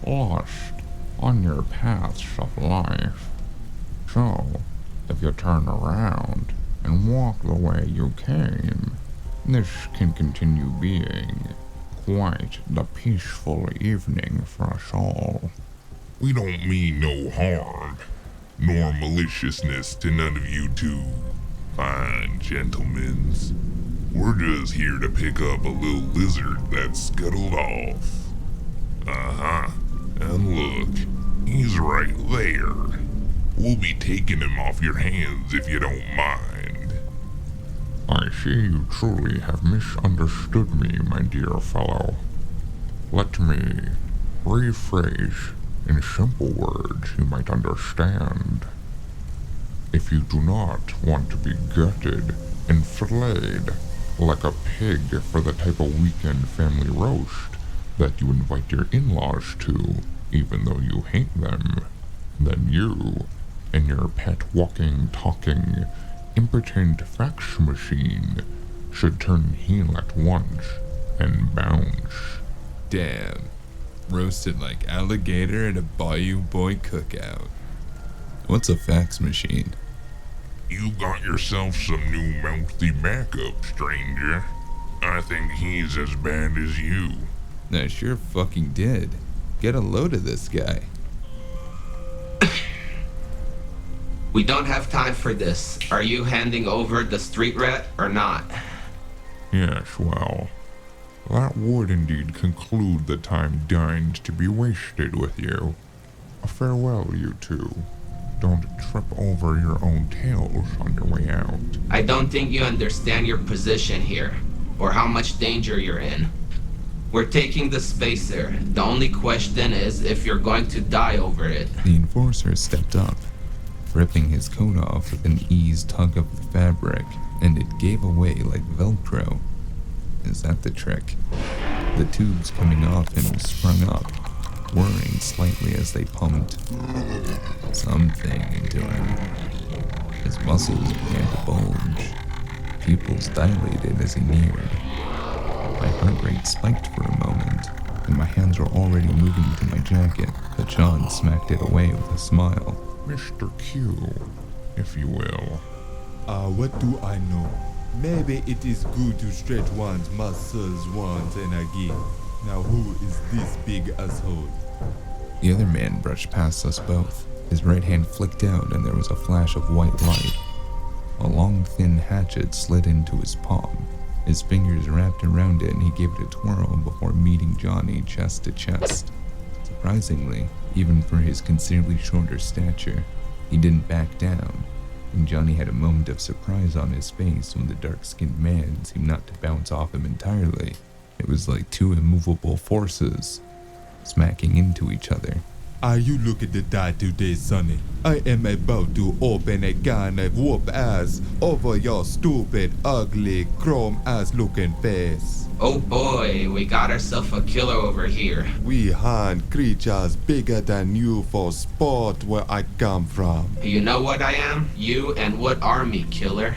lost on your paths of life. So, if you turn around and walk the way you came, this can continue being quite the peaceful evening for us all.
We don't mean no harm, nor maliciousness to none of you two fine gentlemen. We're just here to pick up a little lizard that scuttled off. Uh-huh. And look, he's right there. We'll be taking him off your hands if you don't mind.
I see you truly have misunderstood me, my dear fellow. Let me rephrase in simple words you might understand. If you do not want to be gutted and filleted like a pig for the type of weekend family roast that you invite your in-laws to, even though you hate them, then you and your pet walking, talking, impotent fax machine should turn heel at once and bounce.
Damn. Roasted like alligator at a Bayou Boy cookout. What's a fax machine?
You got yourself some new mouthy backup, stranger. I think he's as bad as you.
I sure fucking did. Get a load of this guy.
We don't have time for this. Are you handing over the street rat or not?
Yes, well, that would indeed conclude the time deigned to be wasted with you. Farewell, you two. Don't trip over your own tails on your way out.
I don't think you understand your position here, or how much danger you're in. We're taking the spacer. The only question is if you're going to die over it.
The enforcer stepped up, ripping his coat off with an eased tug of the fabric, and it gave away like Velcro. Is that the trick? The tubes coming off him sprung up, whirring slightly as they pumped something into him. His muscles began to bulge, pupils dilated as he neared. My heart rate spiked for a moment, and my hands were already moving to my jacket, but John smacked it away with a smile.
Mr. Q, if you will.
What do I know? Maybe it is good to stretch one's muscles once and again. Now who is this big asshole?
The other man brushed past us both. His right hand flicked out and there was a flash of white light. A long, thin hatchet slid into his palm. His fingers wrapped around it and he gave it a twirl before meeting Johnny chest to chest. Surprisingly, even for his considerably shorter stature, he didn't back down, and Johnny had a moment of surprise on his face when the dark-skinned man seemed not to bounce off him entirely, It was like two immovable forces smacking into each other.
Are you looking to die today, Sonny? I am about to open a can of whoop ass over your stupid, ugly, chrome-ass looking face.
Oh boy, we got ourselves a killer over here.
We hunt creatures bigger than you for sport where I come from.
You know what I am? You and what army, killer?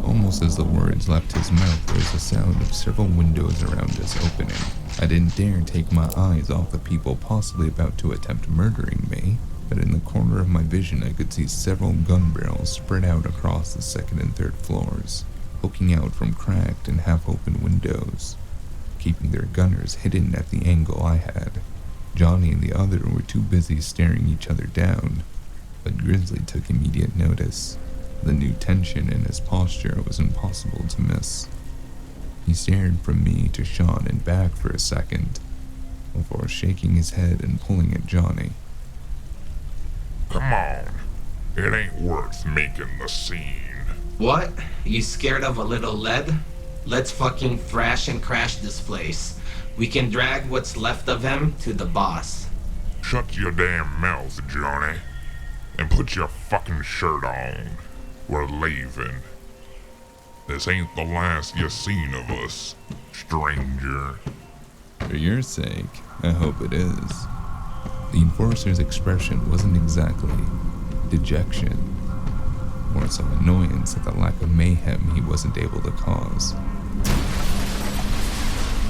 Almost as the words left his mouth, there was the sound of several windows around us opening. I didn't dare take my eyes off the people possibly about to attempt murdering me, but in the corner of my vision I could see several gun barrels spread out across the second and third floors, poking out from cracked and half-open windows, keeping their gunners hidden at the angle I had. Johnny and the other were too busy staring each other down, but Grizzly took immediate notice. The new tension in his posture was impossible to miss. He stared from me to Sean and back for a second, before shaking his head and pulling at Johnny.
Come on. It ain't worth making the scene.
What? You scared of a little lead? Let's fucking thrash and crash this place. We can drag what's left of him to the boss.
Shut your damn mouth, Johnny. And put your fucking shirt on. We're leaving. This ain't the last you seen of us, stranger.
For your sake, I hope it is. The enforcer's expression wasn't exactly dejection, more so annoyance at the lack of mayhem he wasn't able to cause.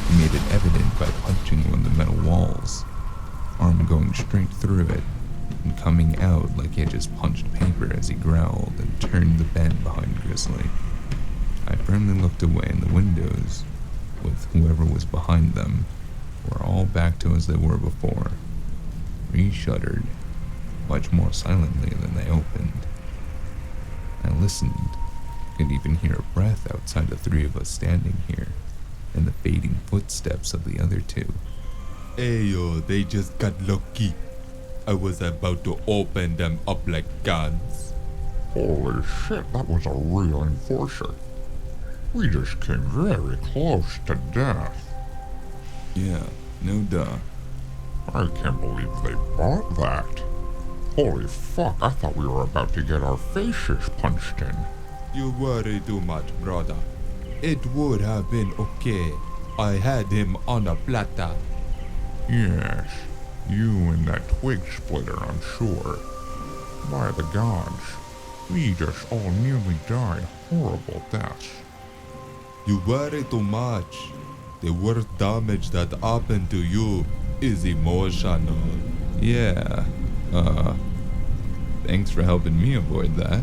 He made it evident by punching one of the metal walls, arm going straight through it, and coming out like he had just punched paper as he growled and turned the bend behind Grizzly. I firmly looked away, and the windows, with whoever was behind them, were all back to as they were before. Re-shuttered, much more silently than they opened. I listened, could even hear a breath outside the three of us standing here, and the fading footsteps of the other two.
Ayo, they just got lucky. I was about to open them up like guns.
Holy shit, that was a real enforcer. We just came very close to death.
Yeah, no duh.
I can't believe they bought that. Holy fuck, I thought we were about to get our faces punched in.
You worry too much, brother. It would have been okay. I had him on a platter.
Yes, you and that twig splitter, I'm sure. By the gods, we just all nearly died horrible deaths.
You worry too much. The worst damage that happened to you is emotional.
Yeah, thanks for helping me avoid that.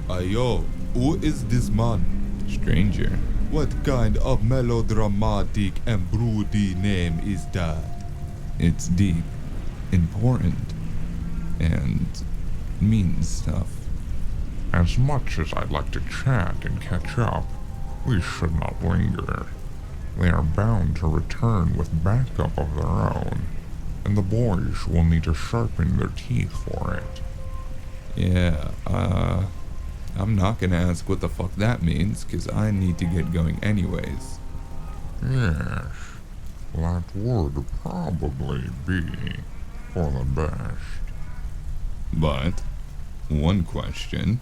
Ayo, who is this man?
Stranger.
What kind of melodramatic and broody name is that?
It's deep, important, and means stuff.
As much as I'd like to chat and catch up, we should not linger. They are bound to return with backup of their own, and the boys will need to sharpen their teeth for it.
Yeah, I'm not gonna ask what the fuck that means, 'cause I need to get going anyways.
Yes, that would probably be for the best.
But, one question.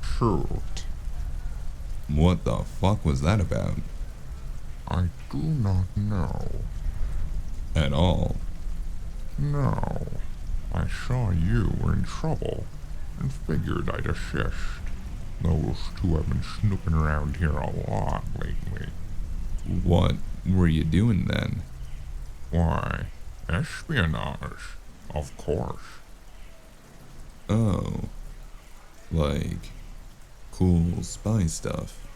Shoot.
What the fuck was that about?
I do not know.
At all.
No. I saw you were in trouble and figured I'd assist. Those two have been snooping around here a lot lately.
What were you doing then?
Why, espionage, of course.
Oh. Like, cool spy stuff.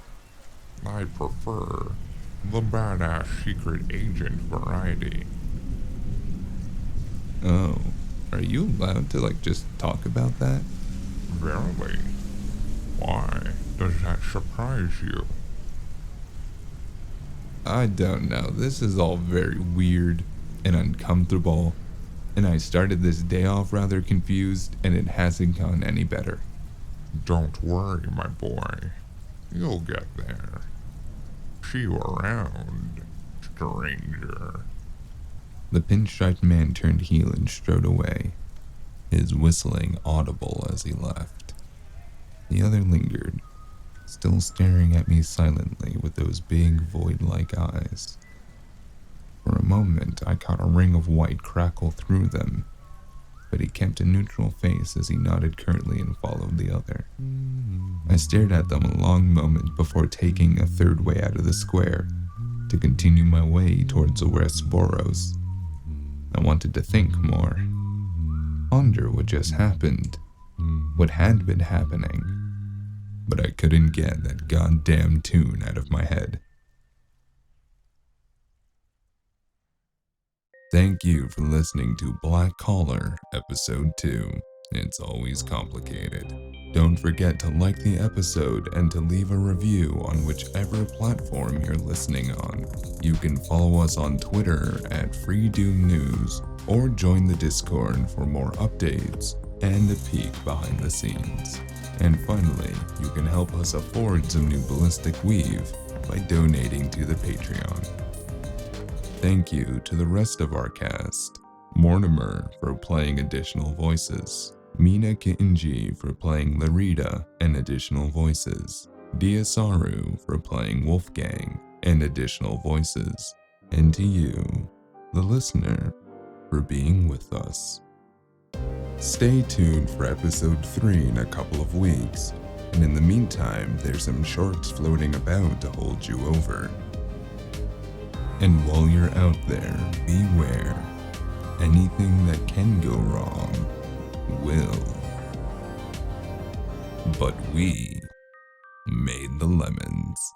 I prefer the badass secret agent variety.
Oh. Are you allowed to, just talk about that?
Really? Why? Does that surprise you?
I don't know. This is all very weird and uncomfortable, and I started this day off rather confused, and it hasn't gone any better.
Don't worry, my boy. You'll get there. See you around. stranger.
The pinstriped man turned heel and strode away, his whistling audible as he left. The other lingered, still staring at me silently with those big void-like eyes. For a moment, I caught a ring of white crackle through them, but he kept a neutral face as he nodded curtly and followed the other. I stared at them a long moment before taking a third way out of the square to continue my way towards the West Boros. I wanted to think more, ponder what just happened, what had been happening, but I couldn't get that goddamn tune out of my head. Thank you for listening to Black Collar, Episode 2. It's always complicated. Don't forget to like the episode and to leave a review on whichever platform you're listening on. You can follow us on Twitter at FreeDoomNews or join the Discord for more updates and a peek behind the scenes. And finally, you can help us afford some new ballistic weave by donating to the Patreon. Thank you to the rest of our cast. Mortimer for playing additional voices, Mina Kinji for playing Larita and additional voices, Diasaru for playing Wolfgang and additional voices, and to you, the listener, for being with us. Stay tuned for episode 3 in a couple of weeks, and in the meantime, there's some shorts floating about to hold you over. And while you're out there, beware. Anything that can go wrong will. But we made the lemons.